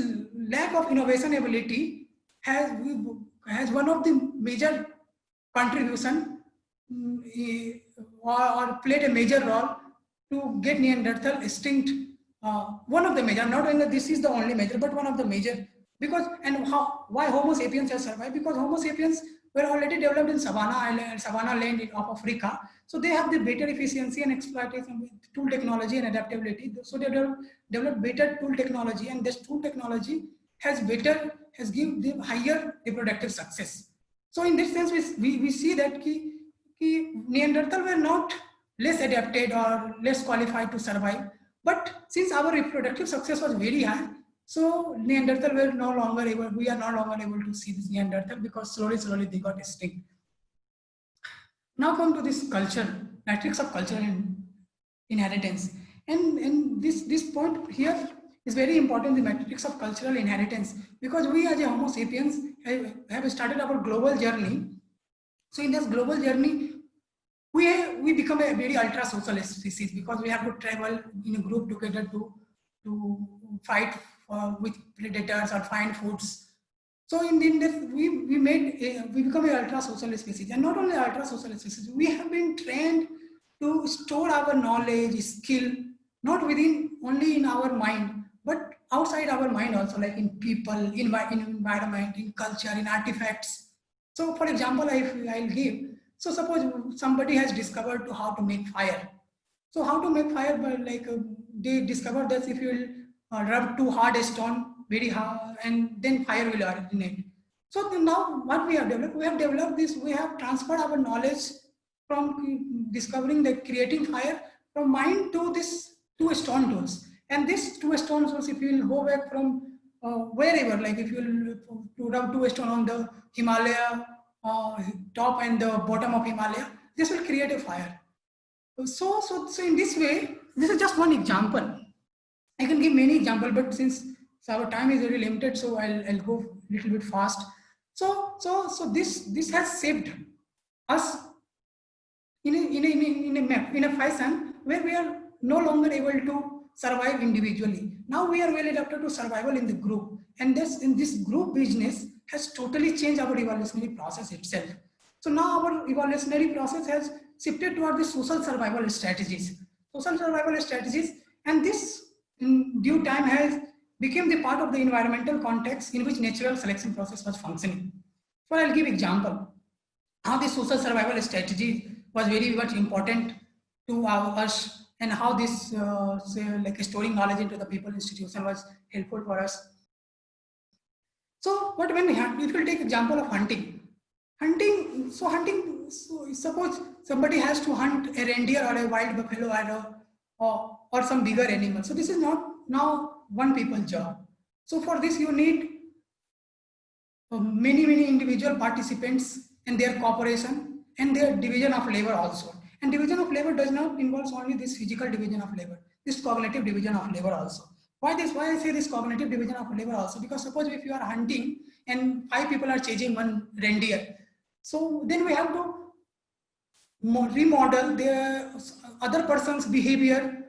lack of innovation ability has one of the major contribution or played a major role to get Neanderthal extinct. One of the major, not only this is the only major, but one of the major. Because why Homo sapiens has survived? Because Homo sapiens were already developed in savanna land of Africa. So they have the better efficiency and exploitation with tool technology and adaptability. So they developed better tool technology, and this tool technology has given them higher reproductive success. So in this sense, we see that Neanderthal were not less adapted or less qualified to survive. But since our reproductive success was very high, so Neanderthal we are no longer able to see this Neanderthal, because slowly they got extinct. Now come to this culture, matrix of cultural inheritance. And this point here is very important, the matrix of cultural inheritance, because we as a Homo sapiens have started our global journey. So in this global journey, we become a very ultra social species, because we have to travel in a group together to fight with predators or find foods. So in this, we become a ultra social species, and not only ultra social species, we have been trained to store our knowledge, skill, not only in our mind, but outside our mind also, like in people, in environment, in culture, in artifacts. So for example, I'll give. So suppose somebody has discovered how to make fire. So how to make fire, but they discovered that if you rub too hard a stone very hard, and then fire will originate. So now what we have developed this, we have transferred our knowledge from discovering creating fire from mind to two stone tools. And this two stone tools, if you will go back from wherever, like if you will to rub two stone on the Himalaya top and the bottom of Himalaya, this will create a fire. So in this way, this is just one example. I can give many examples, but since our time is very limited, so I'll go a little bit fast. So this has shaped us in a fashion where we are no longer able to survive individually. Now we are well adapted to survival in the group, and this group business has totally changed our evolutionary process itself. So now our evolutionary process has shifted toward the social survival strategies. And this in due time has become the part of the environmental context in which natural selection process was functioning. So I'll give example how the social survival strategy was very much important to us, and how this storing knowledge into the people institution was helpful for us. So if you take example of hunting, so suppose somebody has to hunt a reindeer or a wild buffalo or some bigger animal. So this is not now one people's job. So for this you need many individual participants and their cooperation and their division of labor also. And division of labor does not involve only this physical division of labor, this cognitive division of labor also. Why I say this cognitive division of labor also? Because suppose if you are hunting and 5 people are chasing one reindeer, so then we have to remodel the other person's behavior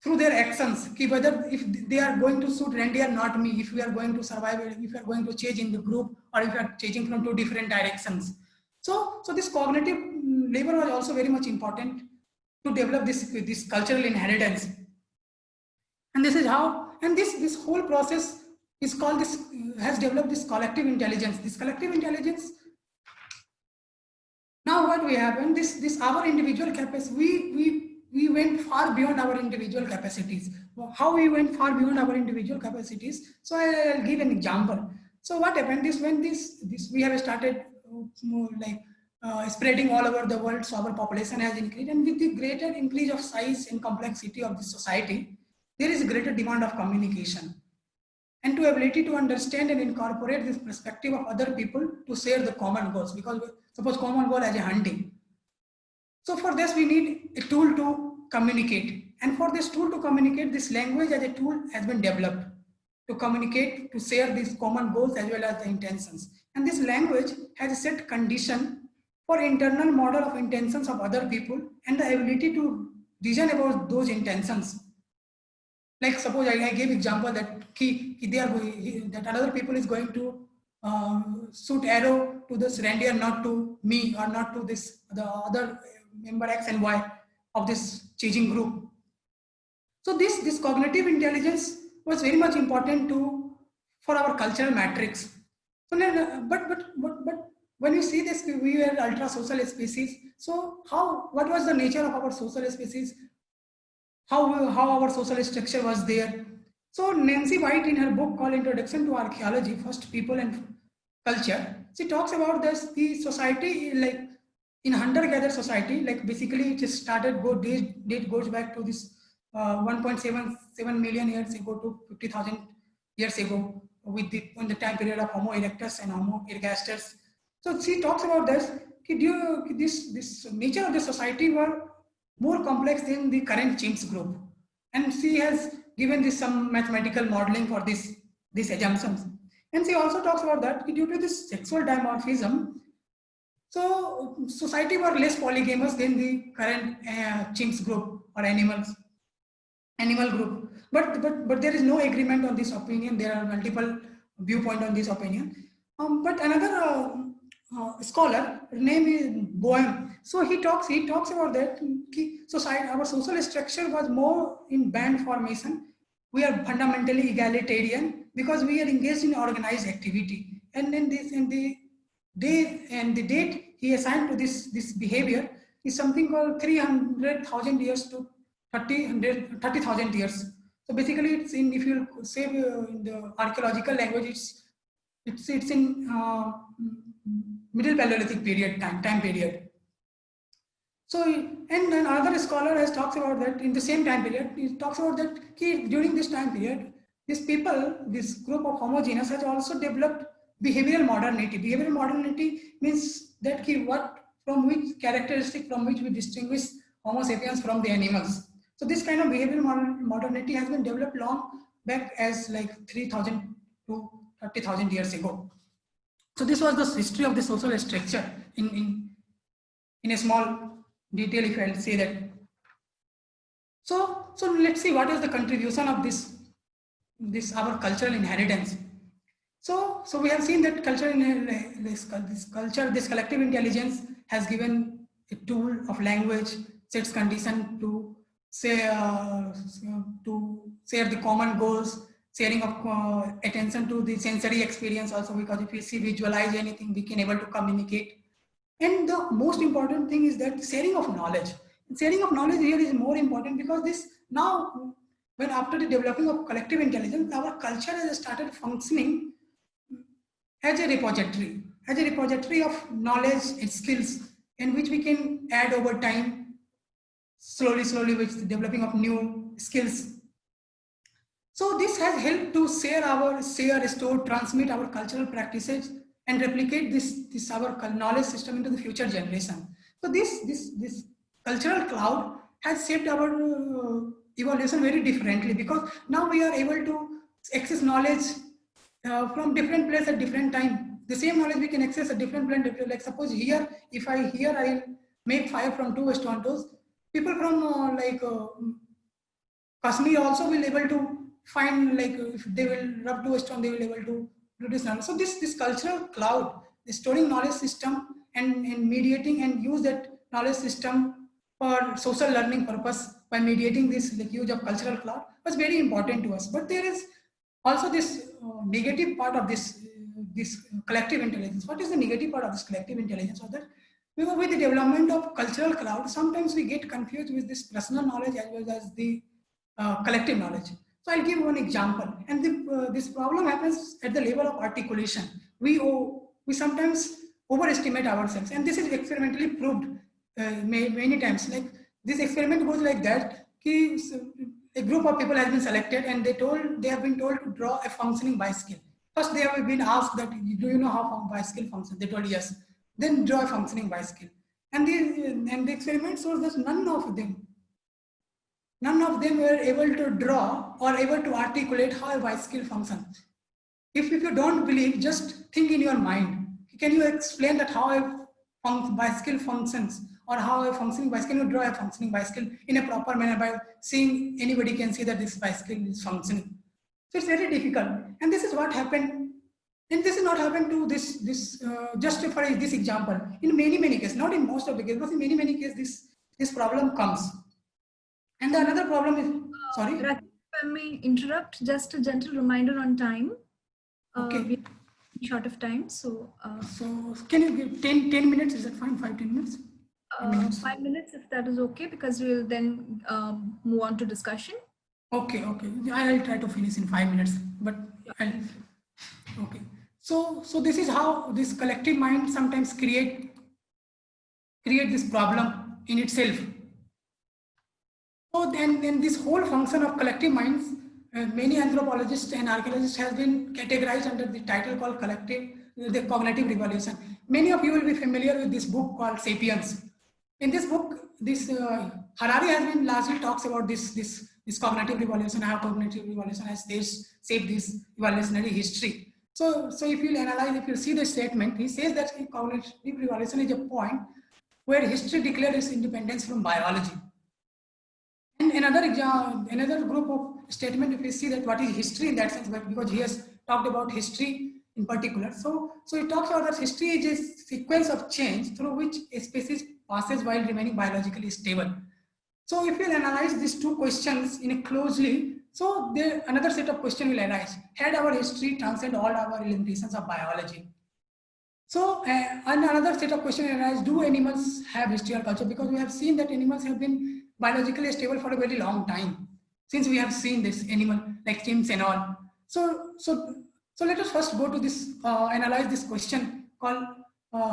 through their actions. Whether if they are going to shoot reindeer, not me, if we are going to survive, if we are going to change in the group, or if we are changing from 2 different directions. So this cognitive labor was also very much important to develop this cultural inheritance. And this is how, and this whole process is called has developed this collective intelligence. This collective intelligence. Now what we have, and this our individual capacity, we went far beyond our individual capacities. How we went far beyond our individual capacities? So I'll give an example. So what happened is when this we have started spreading all over the world, so our population has increased, and with the greater increase of size and complexity of the society, there is greater demand of communication and to ability to understand and incorporate this perspective of other people to share the common goals. Because suppose common goal as a hunting. So for this we need a tool to communicate, and for this tool to communicate, this language as a tool has been developed to communicate, to share these common goals as well as the intentions. And this language has a set condition for internal model of intentions of other people and the ability to reason about those intentions. Like suppose I gave example that that another people is going to shoot arrow to this reindeer, not to me or not to this the other member X and Y of this chasing group. So this cognitive intelligence was very much important for our cultural matrix. So but when you see this, we were ultra social species. So what was the nature of our social species? How our social structure was there? So Nancy White, in her book called Introduction to Archaeology, First People and Culture, she talks about this, the society like in hunter-gatherer society, like basically it just started date goes back to this 1.77 million years ago to 50,000 years ago with in the time period of Homo erectus and Homo ergaster. So she talks about this, this nature of the society were more complex than the current chimps group, and she has given this some mathematical modeling for these assumptions. And she also talks about that due to this sexual dimorphism, so society were less polygamous than the current chimps group or animal group. But there is no agreement on this opinion. There are multiple viewpoints on this opinion. But another scholar, name is Boehm. So he talks about that. Society, our social structure was more in band formation. We are fundamentally egalitarian because we are engaged in organized activity. And then the date he assigned to this behavior is something called 300,000 years to 30,000 years. So basically, it's in, if you say in the archaeological language, it's in Middle Paleolithic period time period. So and another scholar has talks about that in the same time period. He talks about that during this time period, these people, this group of Homo genus has also developed behavioral modernity. Behavioral modernity means that from which characteristic from which we distinguish Homo sapiens from the animals. So this kind of behavioral modernity has been developed long back as like 3,000 to 30,000 years ago. So this was the history of the social structure in a small detail, if I'll say that. So let's see what is the contribution of this our cultural inheritance. So we have seen that this collective intelligence has given a tool of language, sets condition to say to share the common goals, sharing of attention to the sensory experience also, because if we see visualize anything, we can able to communicate. And the most important thing is that sharing of knowledge. Sharing of knowledge here is more important because this now, when after the developing of collective intelligence, our culture has started functioning as a repository of knowledge and skills, in which we can add over time, slowly with the developing of new skills. So this has helped to share, store, transmit our cultural practices and replicate this our knowledge system into the future generation. So this cultural cloud has shaped our evolution very differently, because now we are able to access knowledge from different places at different time. The same knowledge we can access at different places. Like suppose here, if I make fire from 2 stone tools, people from Kashmir also will able to find, like if they will rub 2 stone, they will able to do this knowledge. So this cultural cloud, the storing knowledge system and mediating and use that knowledge system for social learning purpose by mediating this use of cultural cloud was very important to us. But there is also this negative part of this collective intelligence. What is the negative part of this collective intelligence? So that with the development of cultural cloud, sometimes we get confused with this personal knowledge as well as the collective knowledge. So I'll give one example. And this problem happens at the level of articulation. We sometimes overestimate ourselves. And this is experimentally proved many times. Like this experiment goes like that. A group of people has been selected and they have been told to draw a functioning bicycle. First, they have been asked that, do you know how bicycle functions? They told yes. Then draw a functioning bicycle. And the experiment shows that none of them were able to draw or able to articulate how a bicycle functions. If you don't believe, just think in your mind. Can you explain that how a bicycle functions, or how a functioning bicycle? Can you draw a functioning bicycle in a proper manner by seeing anybody can see that this bicycle is functioning? So it's very difficult. And this is what happened. And this is not happened to this just for this example. In many cases, not in most of the cases, but in many cases, this problem comes. And the another problem is, sorry? Rakesh, if I may interrupt, just a gentle reminder on time. Okay. We're short of time, so... so can you give 10 minutes? Is that fine? 5-10 minutes? 5 minutes, if that is okay, because we'll then move on to discussion. Okay. I'll try to finish in 5 minutes, but okay. So this is how this collective mind sometimes create this problem in itself. So then this whole function of collective minds, many anthropologists and archaeologists have been categorized under the title called the cognitive revolution. Many of you will be familiar with this book called Sapiens. In this book, Harari has been largely talks about this cognitive revolution, how cognitive revolution has shaped this evolutionary history. So if you analyze, if you see the statement, he says that cognitive revolution is a point where history declared its independence from biology. And another group of statement, if you see that what is history in that sense, because he has talked about history in particular. So he talks about that history is a sequence of change through which a species passes while remaining biologically stable. So if you analyze these two questions in a closely, so another set of questions will arise. Had our history transcend all our limitations of biology? So and another set of questions arise, do animals have history or culture? Because we have seen that animals have been biologically stable for a very long time, since we have seen this animal like chimps and all. So let us first go to this, analyze this question called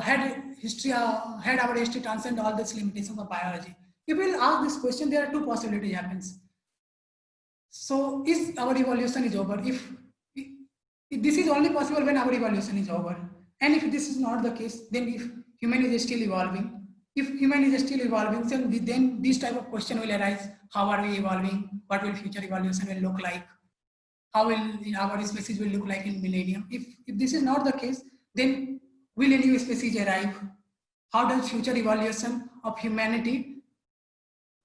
had our history transcend all these limitations of biology? If we will ask this question, there are two possibilities happens. So is our evolution is over? If this is only possible when our evolution is over. And if this is not the case, then if human is still evolving, then this type of question will arise. How are we evolving? What will future evolution will look like? How will our species will look like in millennium? If this is not the case, then will a new species arrive? How does future evolution of humanity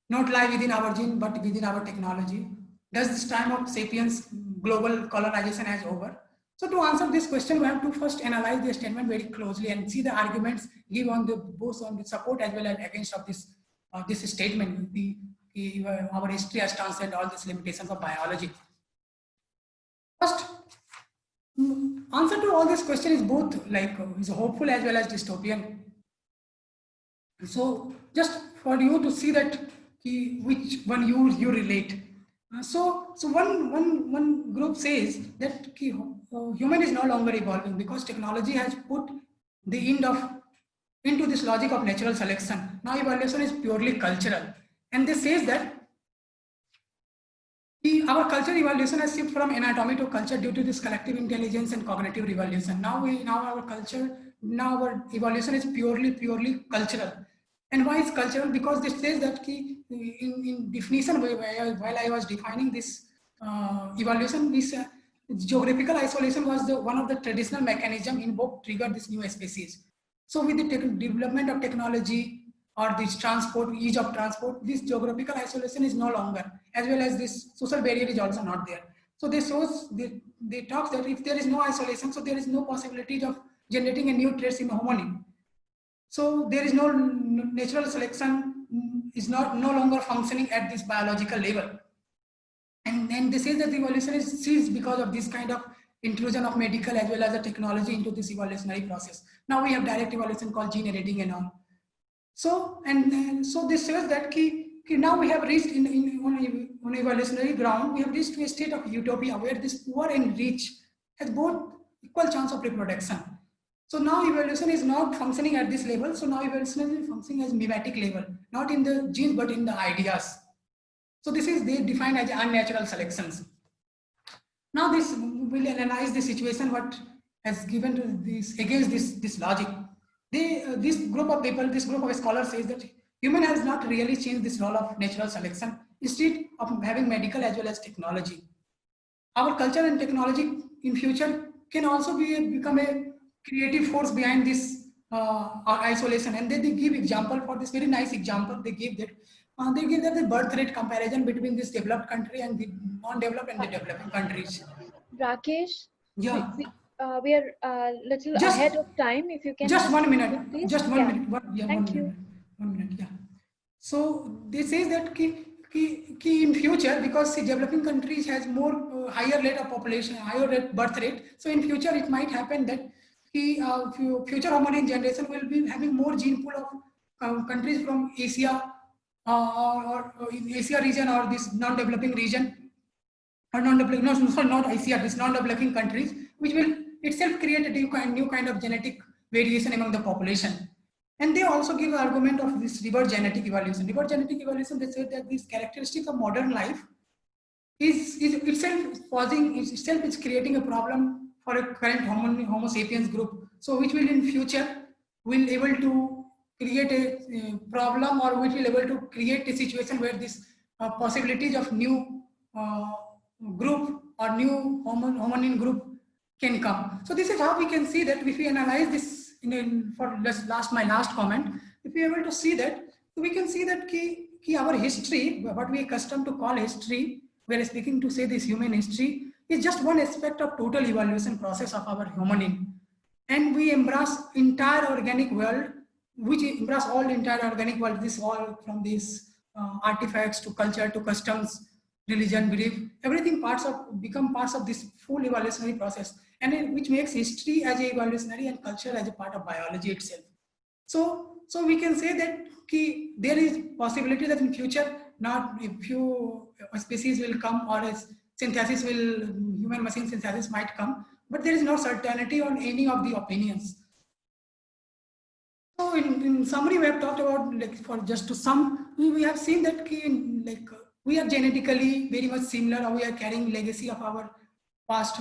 not lie within our gene, but within our technology? Does this time of sapiens global colonization has over? So to answer this question, we have to first analyze the statement very closely and see the arguments give on both on the support as well as against of this statement. Our history has transcended all these limitations of biology. First, answer to all this question is both is hopeful as well as dystopian. So just for you to see that which one you relate. So one group says that human is no longer evolving because technology has put the end into this logic of natural selection. Now evolution is purely cultural, and this says that our cultural evolution has shifted from anatomy to culture due to this collective intelligence and cognitive revolution. Now our evolution is purely cultural. And why is cultural? Because this says that in definition, while I was defining this evolution, this geographical isolation was one of the traditional mechanism invoked triggered this new species. So with the development of technology or this ease of transport, this geographical isolation is no longer, as well as this social barrier is also not there. So they talk that if there is no isolation, so there is no possibility of generating a new trace in homonym. So there is no natural selection is no longer functioning at this biological level. And they say that the evolution is ceased because of this kind of intrusion of medical as well as the technology into this evolutionary process. Now we have direct evolution called gene editing and all. So this says that now we have reached on evolutionary ground, we have reached to a state of utopia where this poor and rich has both equal chance of reproduction. So now evolution is not functioning at this level. So now evolution is functioning as mimetic level, not in the genes, but in the ideas. So this is they defined as unnatural selections. Now this will analyze the situation, what has given to this against this logic. This group of people, this group of scholars says that human has not really changed this role of natural selection, instead of having medical as well as technology. Our culture and technology in future can also become a creative force behind this isolation. And then they give example for this very nice example. They give that the birth rate comparison between this developed country and the non-developed and the developing countries. Rakesh, Yeah. we are little ahead of time. If you can just 1 minute, please. just 1 minute. Thank you. 1 minute. Yeah. So they say that in future, because the developing countries has more higher rate of population, higher rate birth rate. So in future, it might happen that future hominin generation will be having more gene pool of countries from Asia or in Asia region or this non-developing region or non-developing, not Asia, this non-developing countries, which will itself create a new kind of genetic variation among the population. And they also give argument of this reverse genetic evolution. Reverse genetic evolution, they say that this characteristic of modern life is itself is creating a problem for a current Homo sapiens group. So which will in future will able to create a problem, or which will able to create a situation where this possibilities of new group or new hominin group can come. So this is how we can see that if we analyze this my last comment, if we are able to see that, we can see that our history, what we are accustomed to call history, we are speaking to say this human history, is just one aspect of total evolution process of our hominin. And we embrace entire organic world, which embrace all the entire organic world, this all from these artifacts to culture to customs, religion, belief, everything become parts of this full evolutionary process, and which makes history as a evolutionary and culture as a part of biology itself. So we can say that there is possibility that in future, not a few species will come, or as synthesis will, human machine synthesis might come, but there is no certainty on any of the opinions. So in summary, we have talked about, like, for just to sum, we have seen that we are genetically very much similar, or we are carrying legacy of our past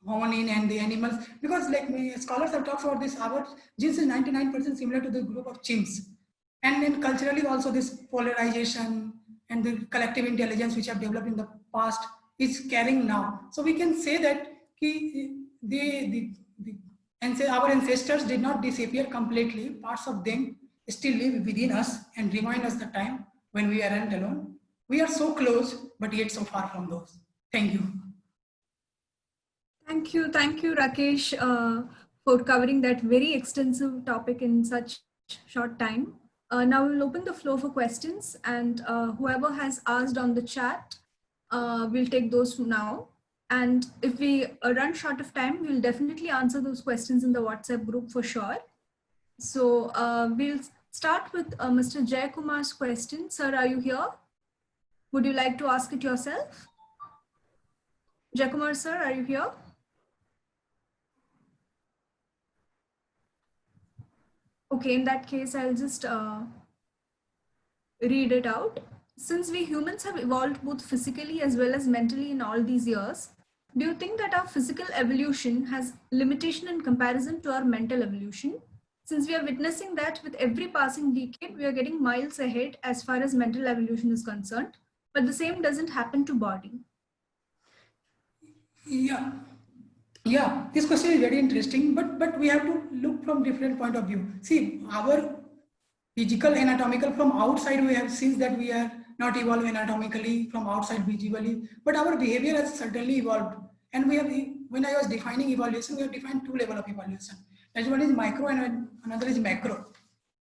hominin and the animals, because like scholars have talked about this, our genes is 99% similar to the group of chimps. And then culturally also this polarization and the collective intelligence which have developed in the past is carrying now. So we can say that our ancestors did not disappear completely. Parts of them still live within us and remind us the time when we aren't alone. We are so close, but yet so far from those. Thank you. Thank you, Rakesh, for covering that very extensive topic in such short time. Now we'll open the floor for questions, and whoever has asked on the chat, we'll take those now. And if we run short of time, we'll definitely answer those questions in the WhatsApp group for sure. So we'll start with Mr. Jay Kumar's question. Sir, are you here? Would you like to ask it yourself? Jay Kumar, sir, are you here? Okay, in that case, I'll just read it out. Since we humans have evolved both physically as well as mentally in all these years, do you think that our physical evolution has limitation in comparison to our mental evolution? Since we are witnessing that with every passing decade, we are getting miles ahead as far as mental evolution is concerned, but the same doesn't happen to body. Yeah, this question is very interesting, but we have to look from different point of view. See, our physical anatomical from outside, we have seen that we are not evolved anatomically from outside visually, but our behavior has certainly evolved. And we have, when I was defining evolution, we have defined two levels of evolution. That one is micro and another is macro.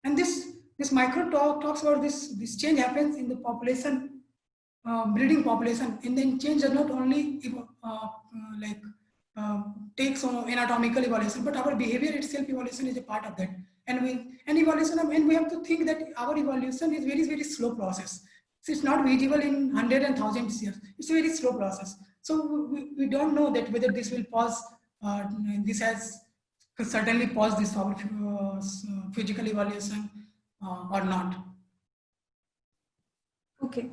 And this micro talks about this change happens in the population, breeding population, and then change does not only takes on anatomical evolution, but our behavior itself evolution is a part of that. and evaluation and we have to think that our evaluation is very slow process. So it's not visible in hundred and thousands years. It's a very slow process. So we don't know that whether this will pause. This has certainly paused this our physical evaluation or not. Okay.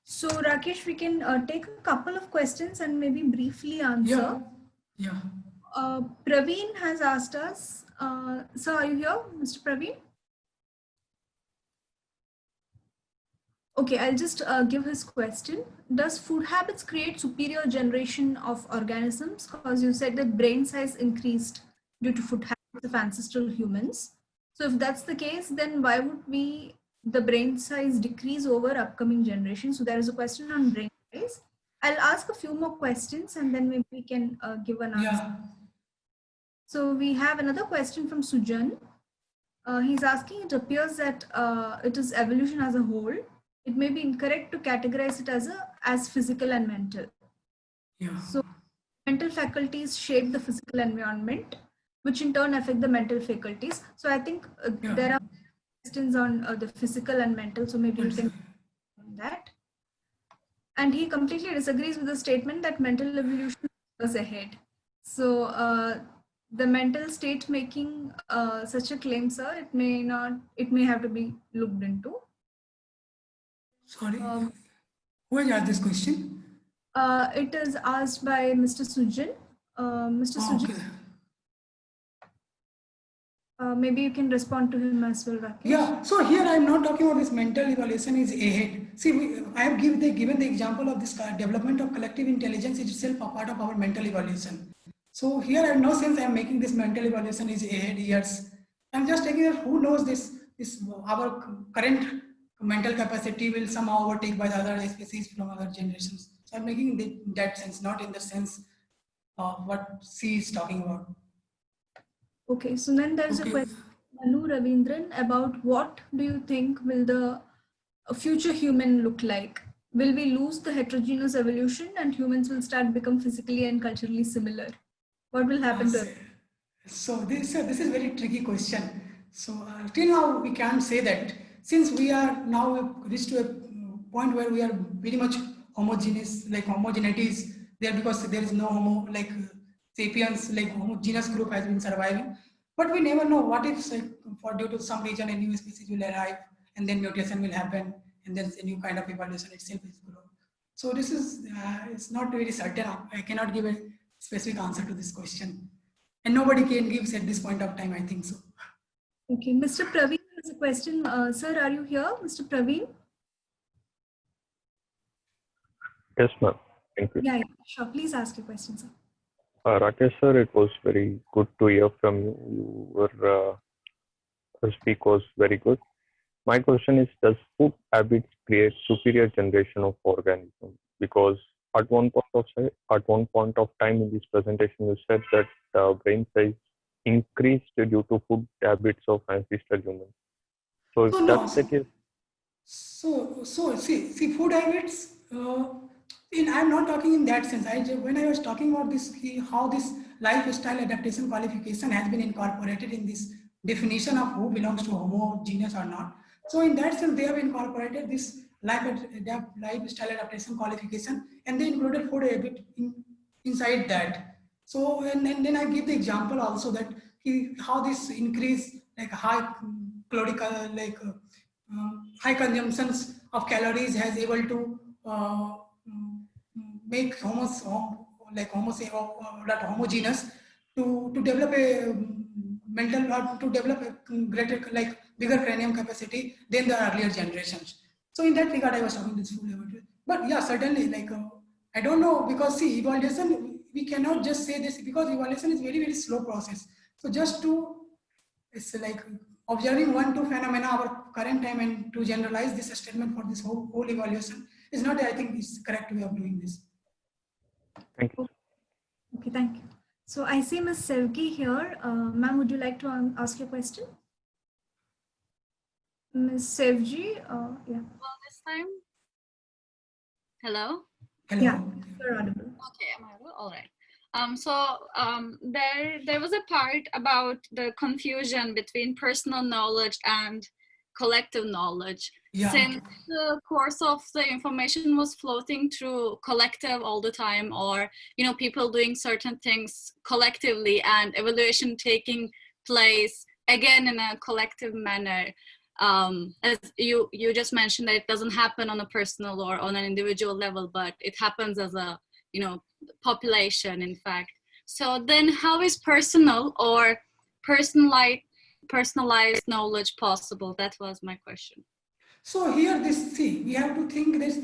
So Rakesh, we can take a couple of questions and maybe briefly answer. Yeah. Praveen has asked us, sir, are you here, Mr. Praveen? Okay, I'll just give his question. Does food habits create superior generation of organisms? Because you said that brain size increased due to food habits of ancestral humans. So if that's the case, then why would the brain size decrease over upcoming generations? So there is a question on brain size. I'll ask a few more questions and then maybe we can give an answer. Yeah. So we have another question from Sujan. He's asking, it appears that it is evolution as a whole. It may be incorrect to categorize it as physical and mental. Yeah. So mental faculties shape the physical environment, which in turn affect the mental faculties. So I think there are questions on the physical and mental. So maybe you can on that. And he completely disagrees with the statement that mental evolution was ahead. So the mental state making such a claim, sir, it may have to be looked into. Sorry, who has asked this question? It is asked by Mr. Sujan. Mr. Sujan, Okay. maybe you can respond to him as well, Rakesh. Yeah, so here I am not talking about this mental evaluation is ahead. See, I have given the example of this development of collective intelligence is itself a part of our mental evaluation. So here in no sense I am making this mental evaluation is ahead years. I am just taking who knows this our current mental capacity will somehow overtake by the other species from other generations. So I am making it in that sense, not in the sense of what C is talking about. Okay, so then there's a question from Manu Ravindran about what do you think will the future human look like? Will we lose the heterogeneous evolution and humans will start become physically and culturally similar? What will happen to it? So this is very tricky question. So till now we can't say that, since we are now reached to a point where we are very much homogeneous, like homogeneity is there because there is no homo like sapiens like homogeneous group has been surviving. But we never know what if like, for due to some reason a new species will arrive and then mutation will happen and then a new kind of evolution itself is grown. So this is it's not very certain. I cannot give a specific answer to this question. And nobody can give at this point of time, I think so. Okay, Mr. Praveen has a question. Sir, are you here, Mr. Praveen? Yes, ma'am. Thank you. Yeah, sure. Please ask your question, sir. Rakesh, sir, it was very good to hear from you. Your speak was very good. My question is, does food habits create superior generation of organisms? Because at one point of time in this presentation, you said that brain size increased due to food habits of ancestral humans. So if that's the case. So see food habits. I'm not talking in that sense. When I was talking about this, how this lifestyle adaptation qualification has been incorporated in this definition of who belongs to Homo genus or not. So in that sense, they have incorporated this lifestyle adaptation qualification, and they included food habit inside that. So and then I give the example also that how this increase like high caloric high consumptions of calories has able to make homogeneous to develop a mental or to develop a greater like bigger cranium capacity than the earlier generations. So in that regard, I was talking this full level. But yeah, certainly like I don't know, because see evaluation we cannot just say this because evaluation is very slow process. So just to it's like observing one two phenomena our current time and to generalize this statement for this whole evaluation is not, I think, is correct way of doing this. Thank you. Okay, thank you. So I see Ms. Sevgi here. Ma'am, would you like to ask your question? Ms. Sevgi, yeah. Well, this time. Hello? Hello. Yeah, you're audible. Okay, am I audible? All right. There was a part about the confusion between personal knowledge and collective knowledge. Yeah. Since the course of the information was floating through collective all the time, or people doing certain things collectively and evaluation taking place again in a collective manner. As you just mentioned, that it doesn't happen on a personal or on an individual level, but it happens as a population, in fact. So then how is personal or personalized knowledge possible? That was my question. So here we have to think this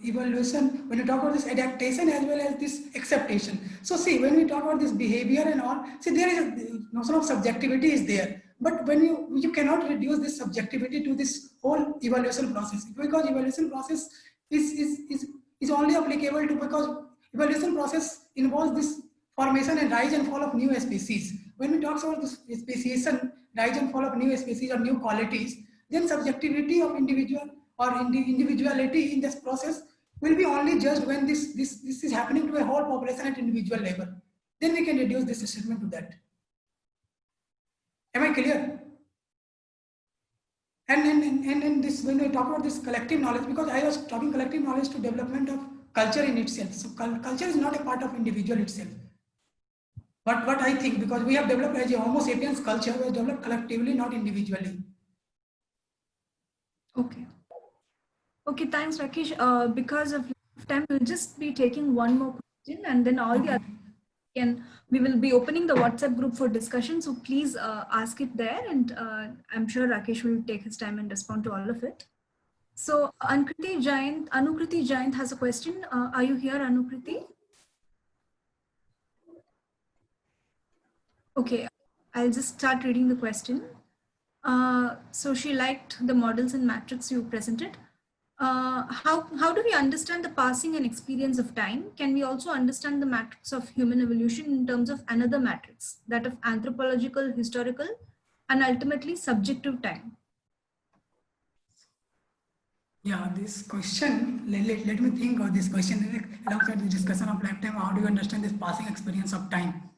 evaluation, when we talk about this adaptation as well as this acceptation. So see, when we talk about this behavior and all, see, there is a notion of subjectivity is there. But when you cannot reduce this subjectivity to this whole evaluation process, because evaluation process is only applicable to, because evaluation process involves this formation and rise and fall of new species. When we talk about this speciation, rise and fall of new species or new qualities, then subjectivity of individual or individuality in this process will be only judged when this is happening to a whole population at individual level. Then we can reduce this statement to that. Am I clear? And this, when we talk about this collective knowledge, because I was talking collective knowledge to development of culture in itself. So culture is not a part of individual itself. But what I think, because we have developed as a Homo sapiens culture, we have developed collectively, not individually. Okay. Okay, thanks, Rakesh. Because of time, we'll just be taking one more question, and then all the other we will be opening the WhatsApp group for discussion. So please ask it there, and I'm sure Rakesh will take his time and respond to all of it. So Anukriti Jaint has a question. Are you here, Anukriti? Okay, I'll just start reading the question. So she liked the models and matrix you presented. How do we understand the passing and experience of time? Can we also understand the matrix of human evolution in terms of another matrix, that of anthropological, historical, and ultimately subjective time? Yeah, this question, let me think of this question alongside the discussion of lifetime. How do you understand this passing experience of time?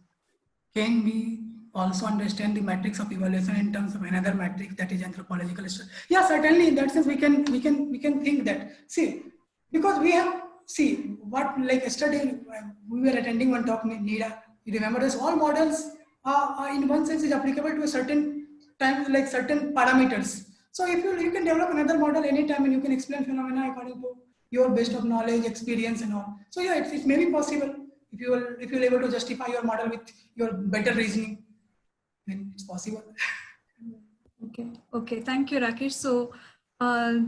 Can we also understand the matrix of evaluation in terms of another matrix, that is anthropological? Yeah, certainly. In that sense, we can think that. See, because we have, see, what, like yesterday we were attending one talk with NIDA. You remember this? All models in one sense is applicable to a certain time, like certain parameters. So if you can develop another model anytime and you can explain phenomena according to your best of knowledge, experience, and all. So yeah, it may be possible. If you're able to justify your model with your better reasoning, then it's possible. Okay. Thank you, Rakesh. So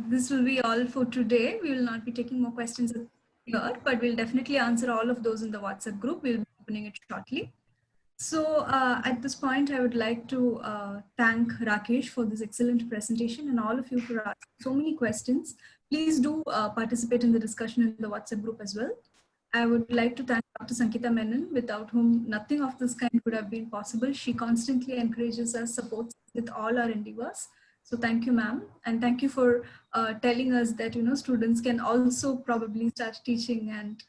this will be all for today. We will not be taking more questions here, but we'll definitely answer all of those in the WhatsApp group. We'll be opening it shortly. So at this point, I would like to thank Rakesh for this excellent presentation and all of you for asking so many questions. Please do participate in the discussion in the WhatsApp group as well. I would like to thank Dr. Sankita Menon, without whom nothing of this kind would have been possible. She constantly encourages us, supports with all our endeavors. So thank you, ma'am. And thank you for telling us that, students can also probably start teaching and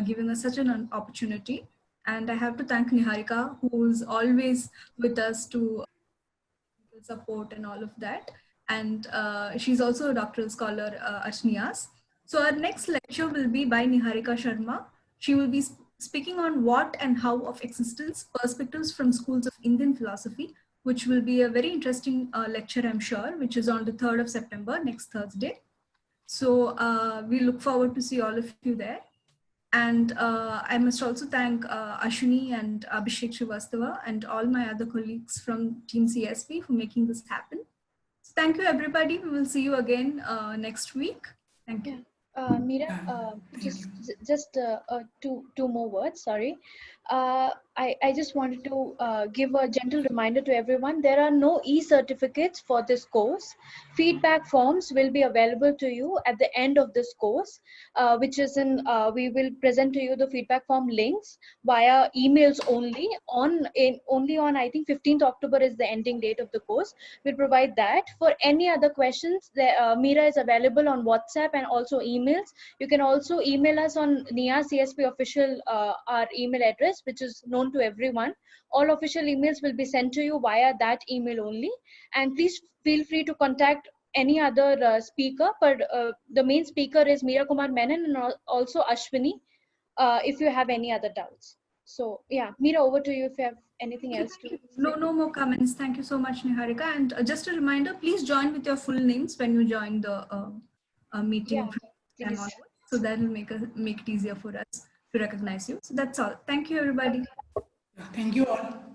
giving us such an opportunity. And I have to thank Niharika, who's always with us to support and all of that. And she's also a doctoral scholar, Ashnias. So our next lecture will be by Niharika Sharma. She will be speaking on what and how of existence, perspectives from schools of Indian philosophy, which will be a very interesting lecture, I'm sure, which is on the 3rd of September, next Thursday. So we look forward to see all of you there. And I must also thank Ashwini and Abhishek Srivastava and all my other colleagues from Team CSP for making this happen. So thank you, everybody. We will see you again next week. Thank you. Meera, just two more words. Sorry. I just wanted to give a gentle reminder to everyone. There are no e-certificates for this course. Feedback forms will be available to you at the end of this course, which is we will present to you the feedback form links via emails only only on, I think 15th October is the ending date of the course. We'll provide that. For any other questions, Meera is available on WhatsApp and also emails. You can also email us on NIA CSP official, our email address, which is known to everyone. All official emails will be sent to you via that email only. And please feel free to contact any other speaker, but the main speaker is Meera Kumar Menon and also Ashwini, if you have any other doubts. So yeah, Meera, over to you if you have anything else to say. No more comments. Thank you so much, Niharika. And just a reminder, please join with your full names when you join the meeting. Yeah, please. So that will make it easier for us to recognize you. So that's all. Thank you, everybody. Thank you all.